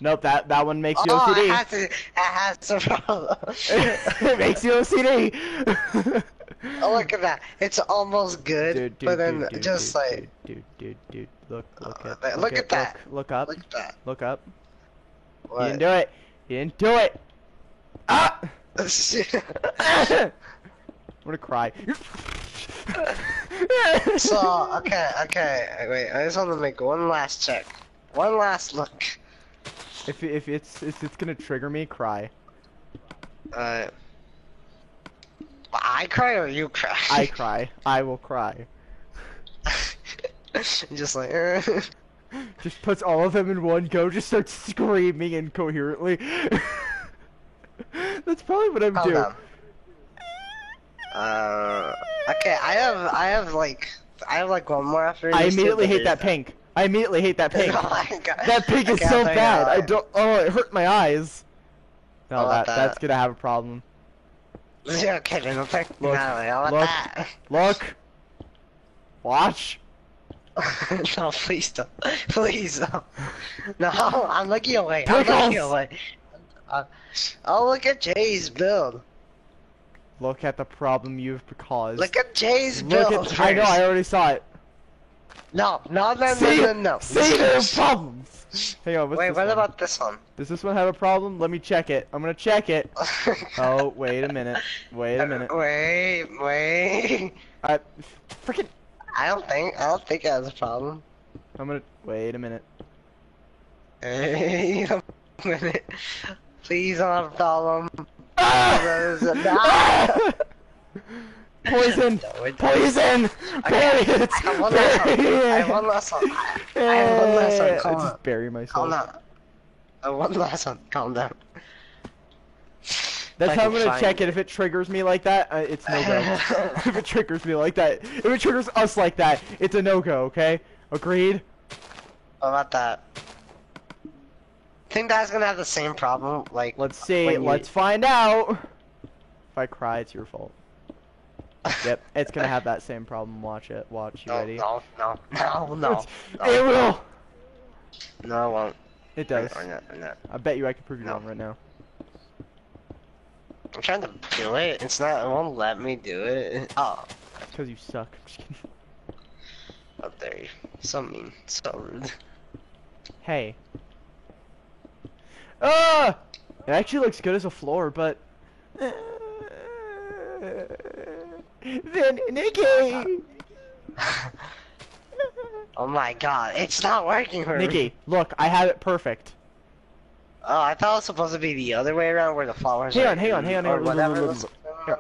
Nope, that one makes you Oh, OCD. it has some problem. It makes you OCD. Oh, look at that. It's almost good, but then just like. Dude, look Look at that. Look up. Look at that. Look up. You What? didn't do it. You didn't do it. Ah! I'm gonna cry. So, okay, wait, I just want to make one last check. One last look. If it's gonna trigger me, cry. I cry or you cry? I cry. I will cry. Just like, Just puts all of them in one go. Just starts screaming incoherently. That's probably what I'm calm doing. down. Okay, I have like one more after I this, immediately but hate that there's- pink. I immediately hate that pink. Oh my God. That pink is Okay, so I'll tell you bad. how I don't. Oh, it hurt my eyes. No, How about that's that? gonna have a problem. Yeah, okay, then I'll take Look, how about look. that? Look. Watch. No, please don't. Please don't. No, I'm looking away. I'm Pickles! looking away. Oh, look at Jay's build. Look at the problem you've caused. Look at Jay's Look build. at. I know. I already saw it. No. See, see their problems. Hang on. What's Wait, this what one? about this one? Does this one have a problem? Let me check it. I'm gonna check it. Oh, wait a minute. Wait a minute. Wait. Freaking. I don't think it has a problem. I'm gonna. Wait a minute. Wait a minute. Please don't have a problem. Ah! Poison! Poison! Okay, Bury it! I have one last one. I have one last one. I have one last one. I Calm just down. bury myself. Calm down. I have one last one. Calm down. That's I how I'm can gonna find check it. it. If it triggers me like that, it's no go. If it triggers me like that, if it triggers us like that, it's a no go. Okay? Agreed? What about that? Think that's gonna have the same problem? Like, Let's see. when you- Let's find out. If I cry, it's your fault. Yep, it's gonna have that same problem. Watch it. Watch. You ready? No. It will. No, it won't. It does. Or not. I bet you I can prove you No. wrong right now. I'm trying to do it. It's not. It won't let me do it. Oh, Because you suck. I'm just kidding. up there. So mean. So rude. Hey. Ah! It actually looks good as a floor, but. Then Nikki. Oh my God! It's not working for me. Nikki, look, I have it perfect. Oh, I thought it was supposed to be the other way around where the flowers are. Hang on. Or whatever. it was. Here.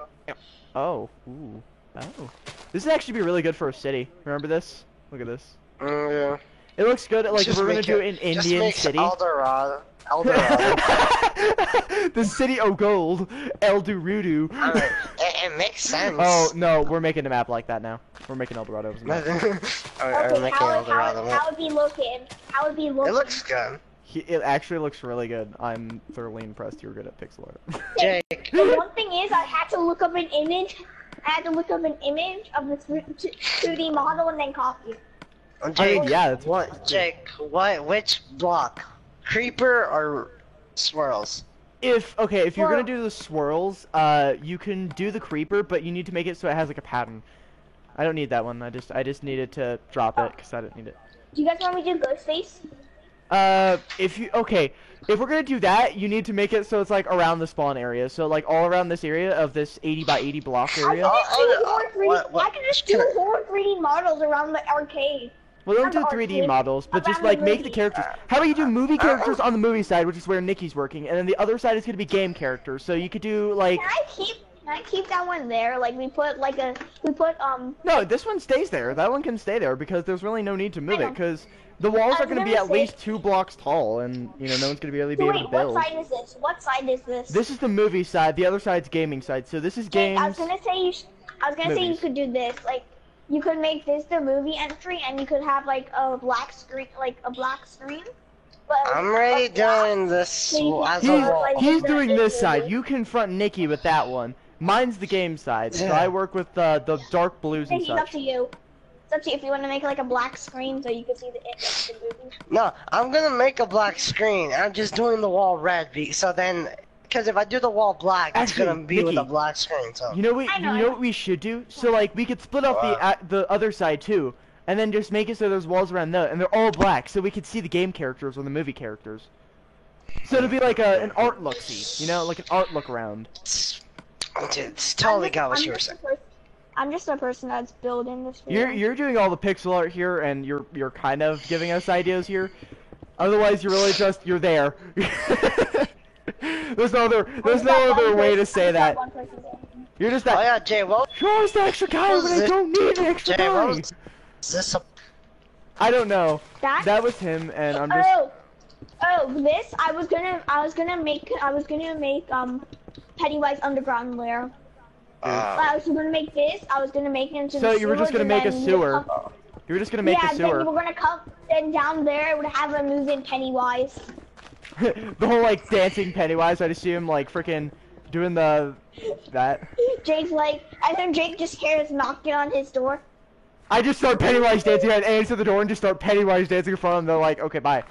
Oh, ooh, oh. This would actually be really good for a city. Remember this? Look at this. Yeah. It looks good. Like if Just we're gonna make do it- an just Indian make city. Eldorado. The city of gold, El Dorudo. Alright, it makes sense. Oh no, we're making a map like that now. We're making Eldorado as a map. Or Okay, making how Eldorado. would be looking? How would be looking? It looks good. It actually looks really good. I'm thoroughly impressed you're good at pixel art. Jake. The one thing is, I had to look up an image. I had to look up an image of the 2D model and then copy it. Jake, yeah, that's what? Jake, which block? Creeper or swirls? If you're Well- gonna do the swirls, you can do the creeper, but you need to make it so it has like a pattern. I don't need that one. I just needed to drop it because I didn't need it. Do you guys want me to do Ghostface? If we're gonna do that, you need to make it so it's like around the spawn area. So like all around this area of this 80 by 80 block area. I can just do horror 3D models around the arcade. Well, don't do Around the 3D arcade, models, but just around like the make the movie. characters. How about you do movie characters on the movie side, which is where Nikki's working, and then the other side is gonna be game characters. So you could do like. Can I keep that one there? Like we put No, this one stays there. That one can stay there because there's really no need to move I it know. because the walls I are was going to be gonna at say- least 2 blocks tall, and you know no one's going to really be So able wait, to build. what side is this? What side is this? This is the movie side. The other side's gaming side. So this is Jake, I was games. gonna say you movies. could do this. Like you could make this the movie entry, and you could have like a black screen, But I'm already doing this So as you a can- wall. He's doing this side. You confront Nikki with that one. Mine's the game side. So Yeah. I work with the dark blues and It's up such. to you. It's up to you if you want to make like a black screen so you can see the end of the movie. No, I'm gonna make a black screen. I'm just doing the wall red, so then, because if I do the wall black, it's Actually, gonna be with Nikki, a black screen. So You know what? I know, You I know know. what we should do? So like we could split off What? the other side too, and then just make it so there's walls around that, and they're all black, so we could see the game characters or the movie characters. So it'll be like an art look-see, you know, like an art look around. it's totally got what you were saying. I'm just a person that's building this. Video. You're doing all the pixel art here, and you're kind of giving us ideas here. Otherwise, you're really just you're there. there's no other way to say that. You're just Oh that. yeah, Jay, what You're the extra guy when I don't need an extra Jay, what guy. was this? I don't know. That? That was him, and I'm just. This I was gonna make Pennywise underground lair. I was gonna make this. I was gonna make it into So the you were just sewers, gonna and make a then sewer. You were just gonna make yeah, a then we sewer. were gonna come. Then down there it would have a moving Pennywise. The whole like dancing Pennywise. I'd assume like freaking doing that. Jake's like, and then Jake just hears knocking on his door. I just start Pennywise dancing. I'd answer the door and just start Pennywise dancing in front of them. They're like, okay, bye.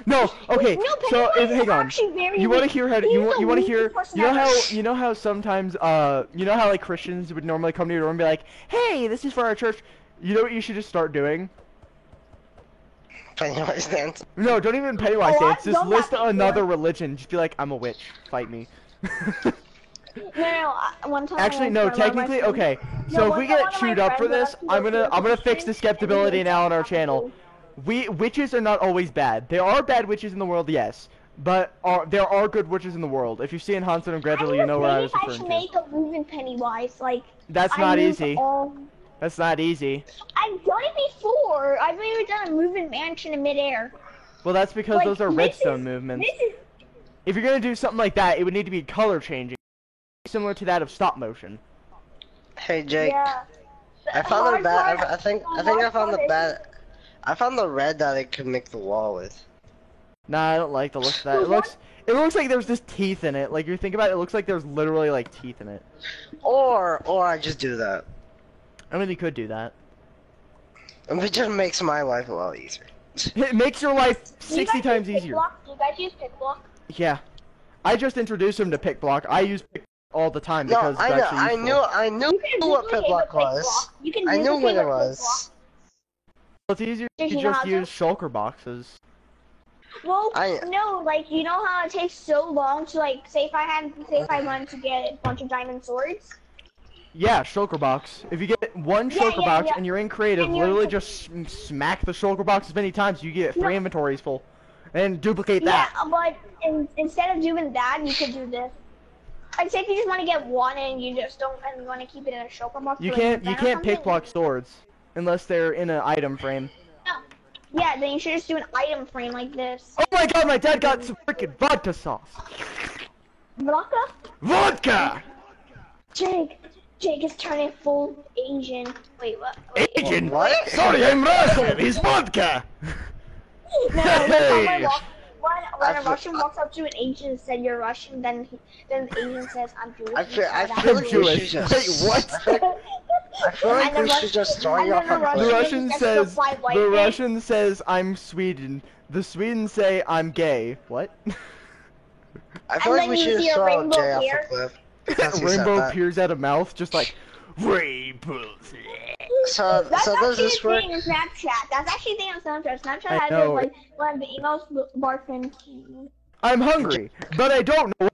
No, okay. No, So Pennywise hang is on. actually very You want to weak. hear how? He's You the want to hear? weakest person ever. You know how sometimes you know how like Christians would normally come to your door and be like, hey, this is for our church. You know what you should just start doing? Pennywise dance. No, don't even Pennywise Oh, dance. I've Just done that list before. another religion. Just be like, I'm a witch. Fight me. No, one time. Actually, I no. went to one of my Technically, friends- okay. No, So if one we time get one of my chewed up for friends this, went up to I'm gonna fix the Christians, skeptability and they now on our were channel. Witches are not always bad. There are bad witches in the world, yes, but there are good witches in the world. If you've seen Hansel and Gretel, you know what I was I should referring to. make a moving Pennywise. Like That's I not move easy. all- That's not easy. I've done it before. I've even done a moving mansion in midair. Well, that's because Like, those are this redstone is- movements. This is If you're gonna do something like that, it would need to be color changing, similar to that of stop motion. Hey Jake, yeah. I found Hard the bad. part- I think I hard found the part is- bad. I found the red that I could make the wall with. Nah, I don't like the look of that. It looks like there's just teeth in it. Like you think about it, it looks like there's literally like teeth in it. Or I just do that. I mean, you could do that. And it just makes my life a lot easier. It makes your life Do you 60 guys times use easier. Pickblock? Do you guys use Pickblock? Yeah. I just introduced him to PickBlock. I use Pick all the time No, because I it's know, actually I useful. knew You can what duplicate Pickblock with was. Pickblock. You can I knew duplicate what it with was. Well, it's easier Did to you know just how to? use shulker boxes. Well, I- no, like you know how it takes so long to like say if I wanted to get a bunch of diamond swords. Yeah, shulker box. If you get one Yeah, shulker yeah, box yeah. and you're in creative, And you're in literally co- just smack the shulker box as many times you get 3 No. inventories full. And duplicate Yeah, that. but instead of doing that, you could do this. Like say if you just want to get one and you just don't and you want to keep it in a shulker box. You for, like, can't an event or pick something, block swords unless they're in an item frame. No. Yeah, then you should just do an item frame like this. Oh my god, my dad got some freaking vodka sauce. Vodka? Vodka! Jake is turning full Asian. Wait, what? Wait, Asian? What? Sorry, I'm Russian. He's vodka. No, Hey! when a Russian walks up to an Asian and said you're Russian, then the Asian says I'm Jewish. I feel I'm like we Jewish. should just. Wait, what? I feel like we should just throw you off a The cliff. Russian says, Russian says, I'm Sweden. The Swedes say, I'm gay. What? I feel And like then we you should see just a throw rainbow Jay off here. a cliff. Because he said Rainbow that. peers out of mouth, just like, rainbows. So That's does actually this a work? thing on Snapchat. That's actually a thing on Snapchat. Snapchat I has know. like one of the emails barfing. I'm hungry, but I don't know.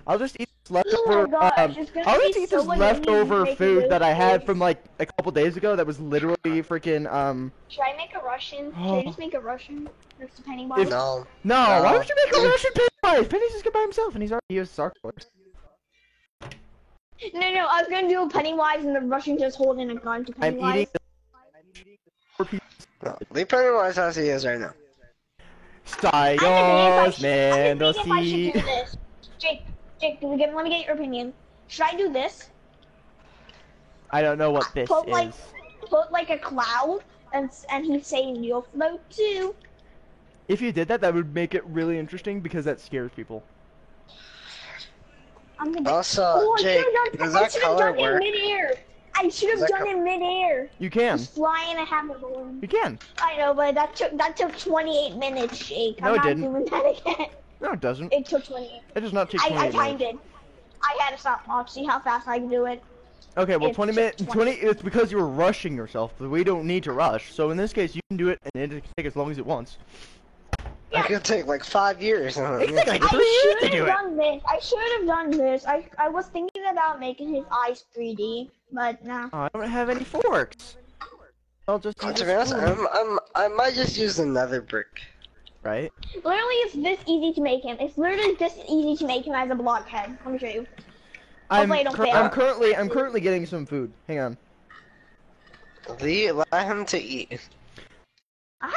I'll just eat this leftover. gosh, it's gonna I'll be just eat so this much leftover easier to food make that I had those from like a couple days ago. That was literally freaking Should I make a Russian? Should I just make a Russian next to Pennywise? If- No. No, why No. would you make a Russian Pennywise? Penny's just good by himself, and he's already used Sark Force. No, I was gonna do a Pennywise and the Russian just holding a gun to I'm Pennywise. eating. No. Leave Pennywise as he is right now. I'm Sayos debating if I should Mendoci. do this. Jake, let me get your opinion. Should I do this? I don't know what this Put like, is. put like a cloud, and he's saying you'll float too. If you did that, that would make it really interesting because that scares people. I'm gonna. Also, Oh, Jake, does that color done work? in midair. I should have Does that done it in midair. You can. Just flying and have it balloon. You can. I know, but that took 28 minutes, Jake. No, I'm it not didn't. doing that again. No, it doesn't. It took 28. It does not take I 28 timed minutes. it. I had to stop watch, see how fast I can do it. Okay, well, It 20 took minutes. 20. 20. It's because you were rushing yourself, but we don't need to rush. So in this case, you can do it, and it can take as long as it wants. It could take like 5 years. It can take like I 3 years to should do have it. done this. I should have done this. I was thinking about making his eyes 3D, but nah. Oh, I don't have any forks. I'll just use To a be honest, spoon, I might just use another brick. right? Literally, it's this easy to make him. It's literally this easy to make him as a blockhead. Let me show you. I'm, Hopefully I don't fail. I'm currently getting some food. Hang on. Allow him to eat.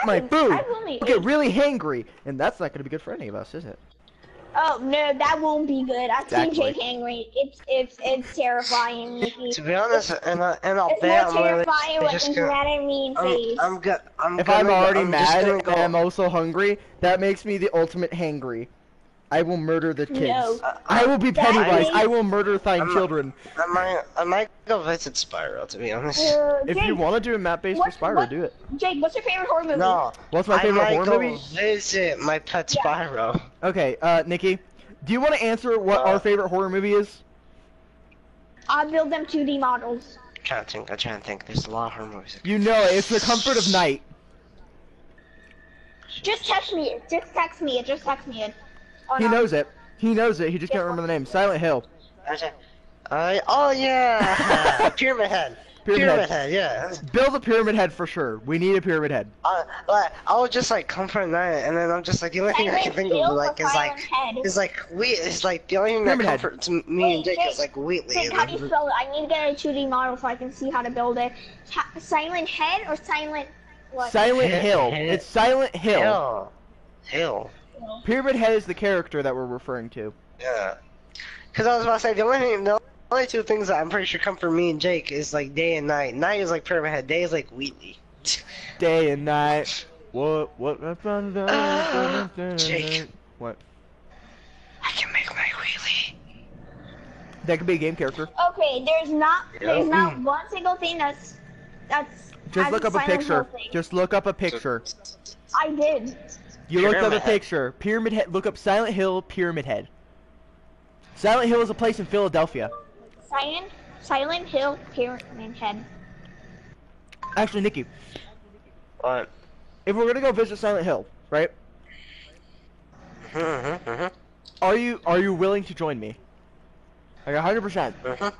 My food. I've only I get really hangry, and that's not going to be good for any of us, is it? Oh no, that won't be good. I've seen Exactly. Jake angry. It's terrifying, Nikki. To be honest, and I'll It's bet more I'm really terrifying when just he's gonna. mad at me in face. I'm good. If I'm already just mad gonna and go. I'm also hungry, that makes me the ultimate hangry. I will murder the kids. No. I will be That Pennywise. means- I will murder thine I'm- children. I might go visit Spyro, to be honest. If Jake, you want to do a map based for Spyro, what- do it. Jake, what's your favorite horror movie? No, What's my I favorite might horror go movie? visit my pet Yeah. Spyro. Okay, Nikki, do you want to answer what our favorite horror movie is? I'll build them 2D models. I'm trying to think. There's a lot of horror movies. You know it. It's The Comfort of Night. Just text me it. Just text me it. Oh, He no. knows it. He knows it. He just can't remember the name. Silent Hill. Oh yeah, Pyramid Head. Pyramid Head, yeah. Build a pyramid head for sure. We need a pyramid head. Like, I was just like Comfort Night, and then I'm just like the only thing I can think of like is like wheat. It's like the only thing that Pyramid Head. comforts me and Jake Jake, is like Wheatley. Jake, how do you spell it? I need to get a 2D model so I can see how to build it. Silent Head or Silent what? Silent Hill. Hill. It's Silent Hill. Hill. Pyramid Head is the character that we're referring to. Yeah. Because I was about to say the only two things that I'm pretty sure comfort me and Jake is like day and night. Night is like Pyramid Head. Day is like Wheatley. Day and night. What? Jake. What? I can make my Wheatley. That could be a game character. Okay, there's not one single thing that's Just has look up a Silent Hill picture. thing. Just look up a picture. I did. You looked up a Pyramid Head. picture. Pyramid Head. Look up Silent Hill Pyramid Head. Silent Hill is a place in Philadelphia. Silent Hill Pyramid Head. Actually, Nikki, What? if we're gonna go visit Silent Hill, right? Are you willing to join me? Like 100%.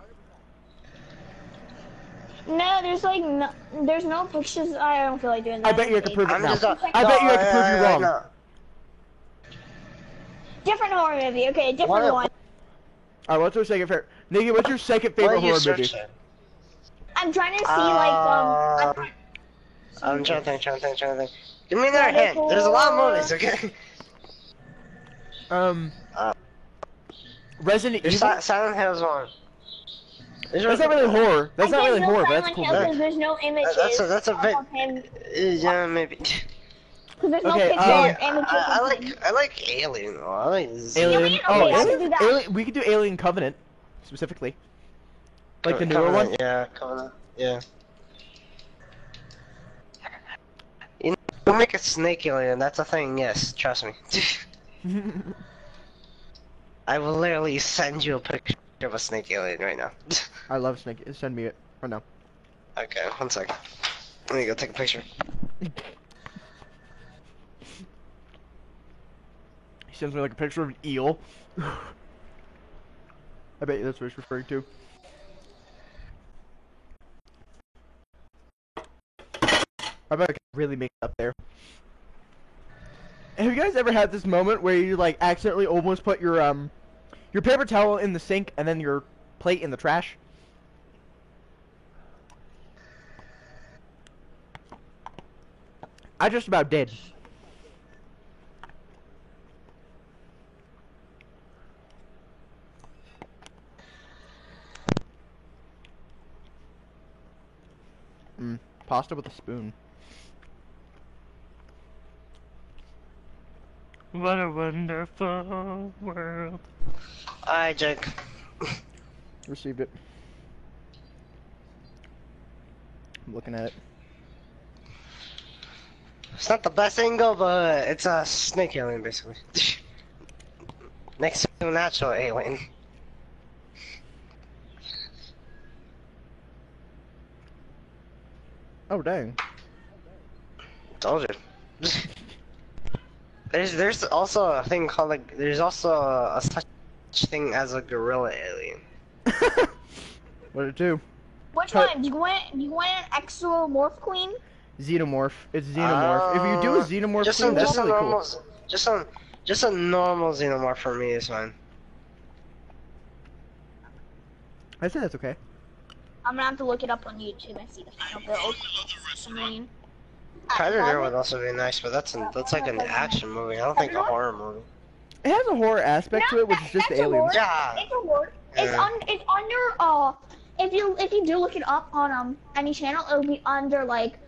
No, there's no pictures. I don't feel like doing that. I bet you can prove it I'm now. just. I bet you I can prove you wrong. No. Different horror movie. Okay, different What? one. Alright, what's your second favorite? Nikki, what's your second What are favorite you horror movie? searching? I'm trying to see like I'm trying to think. Give me another hint. There's a lot of movies, okay? Resident There's Evil. Silent Hills 1. That's not really horror. That's not really horror, but that's Silent cool. Hill movie. 'cause there's no images. That's a bit. of him. Yeah, maybe. Because there's Okay, no picture or images. I like Alien. Though. I like Alien. Yeah, Oh, okay, I can Alien. do that. Alien. We could do Alien Covenant, specifically. Like the newer Covenant, one. Yeah, Covenant. Yeah. You know, we'll make a snake alien. That's a thing. Yes, trust me. I will literally send you a picture of a snake alien right now. I love Snake. Send me it right now. Okay, 1 second. Let me go take a picture. He sends me like a picture of an eel. I bet you that's what he's referring to. I bet I could really make it up there. Have you guys ever had this moment where you like accidentally almost put your paper towel in the sink and then your plate in the trash? I just about did. Pasta with a spoon. What a wonderful world. Alright, Jake. Received it. I'm looking at it. It's not the best angle, but it's a snake alien, basically. Next to a natural alien. Oh dang. Told you. There's also a thing called like there's also a such thing as a gorilla alien. What did it do? Which one? Do you want an exomorph queen? Xenomorph. It's xenomorph. If you do a xenomorph queen, that's really normal, cool. just a normal xenomorph for me is fine. I say that's okay. I'm gonna have to look it up on YouTube and see the final build. I mean, Predator would also be nice, but that's like an action movie. I don't think a horror movie. It has a horror aspect to it, which is just the that's a aliens. horror. Yeah. It's a horror. It's under if you do look it up on any channel, it'll be under like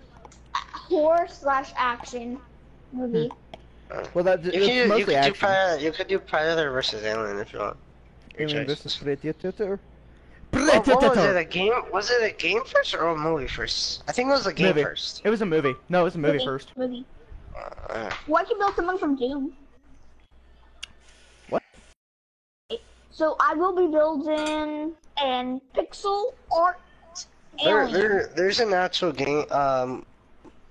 horror / action movie. Well, it's mostly action. You could do Predator versus Alien if you want. Your Alien choice. versus Predator. What was it, a game? Was it a game first or a movie first? I think it was a game Movie. first. It was a movie. No, it was a movie first. Movie. Uh, What can build someone from Doom? What? So I will be building an pixel art alien. there's an actual game.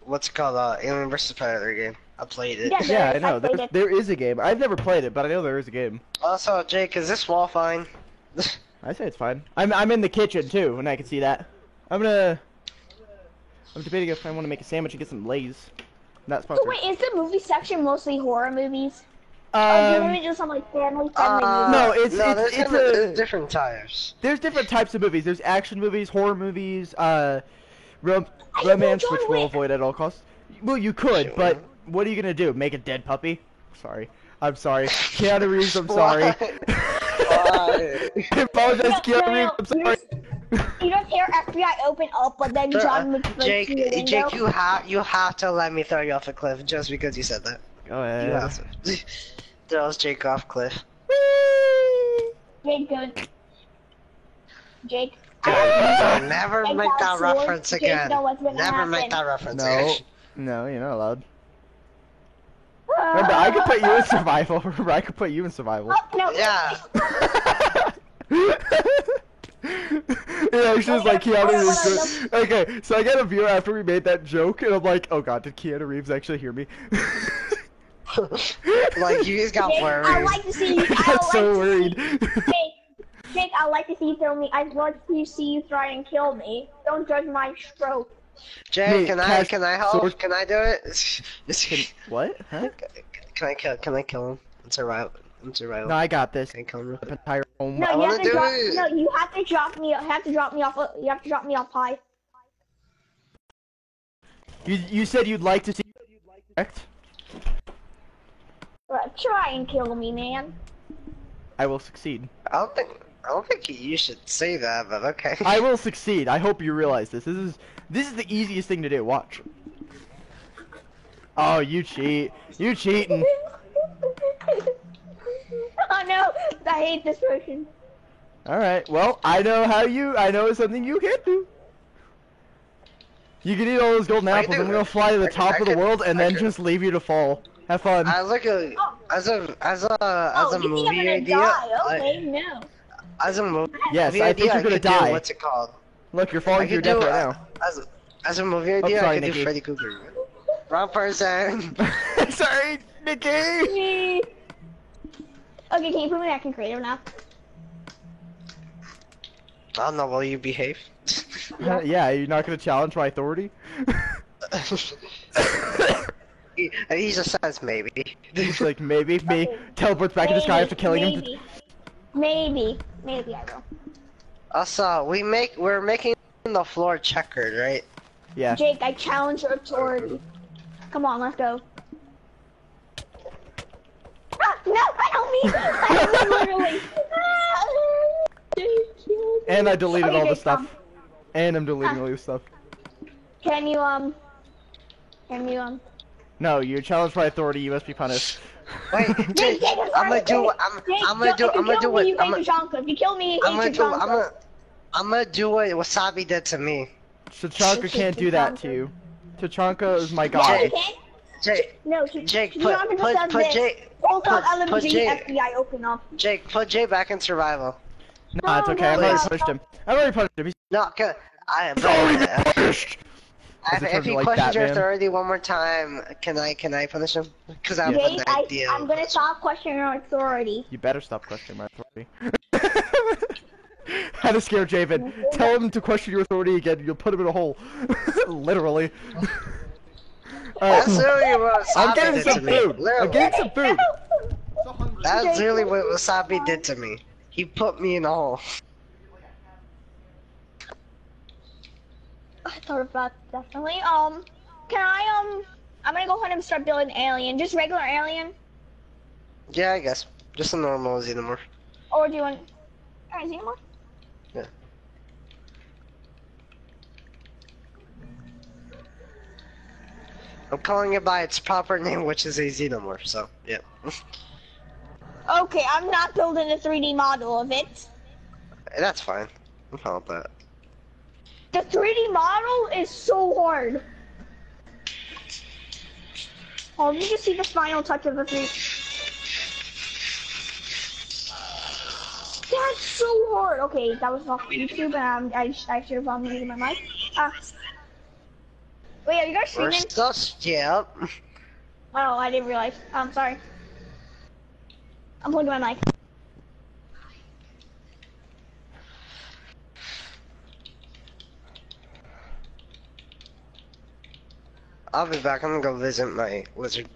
What's it called? Alien vs Predator game. I played it. Yeah. Yeah, I know. I played it. There is a game. I've never played it, but I know there is a game. Also, Jake, is this wall fine? I say it's fine. I'm in the kitchen too, and I can see that. I'm debating if I want to make a sandwich and get some Lay's. Not So sponsored. wait, is the movie section mostly horror movies? Or do you maybe do some like family friendly movies? No, it's there's different types. There's different types of movies. There's action movies, horror movies, romance, John which we'll Wick. avoid at all costs. Well, you could, but what are you gonna do? Make a dead puppy? Sorry. I'm sorry. Keanu Reeves, I'm sorry. Why? I apologize, Keanu No, Reeves, I'm sorry. You don't hear FBI open up, but then John Wick breaks Jake, through the window. Jake, you have to let me throw you off a cliff just because you said that. Go You ahead. have to. Throws Jake off cliff. Jake goes. Jake. Never Jake make that got swords. reference Jake again. know what's gonna Never make happen. that reference No, again. no, you're not allowed. Remember, I could put you in survival. Remember, I could put you in survival. Oh, no. Yeah. Yeah, she was like Keanu Reeves. Okay, so I got a viewer after we made that joke, and I'm like, oh god, did Keanu Reeves actually hear me? Like, you just got Jake, worried. I like to see you. I got so worried. Jake, I like to see you throw me. I like to see you try and kill me. Don't judge my stroke. Jay, Mate, can cast I help? sword- Can I do it? What? Huh? Can I kill him? I'm survival. No, I got this. Can I kill him? Entire home. No, I you wanna have to do drop. it. No, you have to drop me. You have to drop me off. You have to drop me off high. You said you'd like to see. Correct? Try and kill me, man. I will succeed. I don't think you should say that, but okay. I will succeed. I hope you realize this. This is the easiest thing to do. Watch. Oh, you cheat. You cheating. Oh no, I hate this version. Alright, well, I know it's something you can do. You can eat all those golden I apples, do. I'm gonna fly to the top I of the could- world and I then could- just leave you to fall. Have fun. I look at as a Oh, you think I'm movie gonna idea. die? Okay, no. As a movie Yes, I think idea, you're gonna could do die. what's it called? Look, you're I falling to your could death do right now. as a movie idea. sorry, I could Nikki. do Freddy Krueger. Wrong person. Sorry, Nikki! Okay, can you put me back in creative now? I don't know. Will you behave? Yeah, you're not gonna challenge my authority? He just says maybe. He's like, maybe me Okay. teleports back in the sky after killing him. Maybe I will. Also, we're making the floor checkered, right? Yeah. Jake, I challenge your authority. Come on, let's go. Ah, no, I don't mean. I literally. And I deleted Okay, all the Jake, stuff. And I'm deleting all your stuff. Can you No, you challenge my authority, you must be punished. Wait, Jake, I'm gonna do what If you kill me, you hate Tachanka. I'm gonna do what Wasabi did to me. Tachanka can't do that to you. Tachanka is my Yeah, god. you can. Jake, No, Jake, Tachanka just does put this. Jake, Hold on, put LMG, Jake, FBI, open up. Jake, put Jay back in survival. Nah, it's okay, I've already please. punished him. I've already punished him. He's No, I am. punished! As it If turns he to, like, questions your Batman. authority one more time, can I punish him? Because I have Jake, an idea. I'm gonna stop questioning your authority. You better stop questioning my authority. How to scare Javen. Tell him to question your authority again, you'll put him in a hole. Literally. Alright, That's literally what I'm Wasabi getting did some to me. food. I'm Literally. getting some food. That's literally what Wasabi did to me. He put me in a hole. I thought about definitely. Can I, I'm gonna go ahead and start building alien. Just regular alien? Yeah, I guess. Just a normal Xenomorph. Or do you want... Alright, Xenomorph? Yeah. I'm calling it by its proper name, which is a Xenomorph, so, yeah. Okay, I'm not building a 3D model of it. That's fine. I'm fine with that. The 3D model is so hard. Oh, you just see the final touch of the 3D. That's so hard. Okay, that was off YouTube, and I should have unmuted my mic. Wait, are you guys We're streaming? still, yeah. Oh, I didn't realize. Sorry. I'm plugging my mic. I'll be back. I'm gonna go visit my lizard.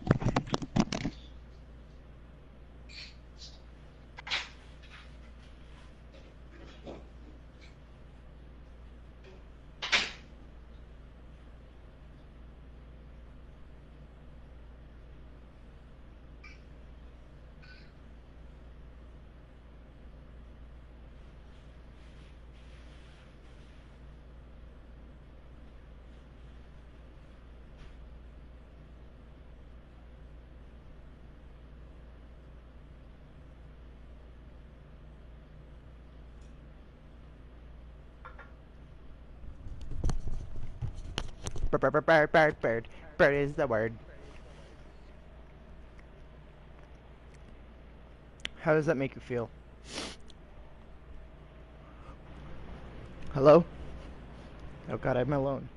Bird. Bird is the word. How does that make you feel? Hello? Oh god, I'm alone.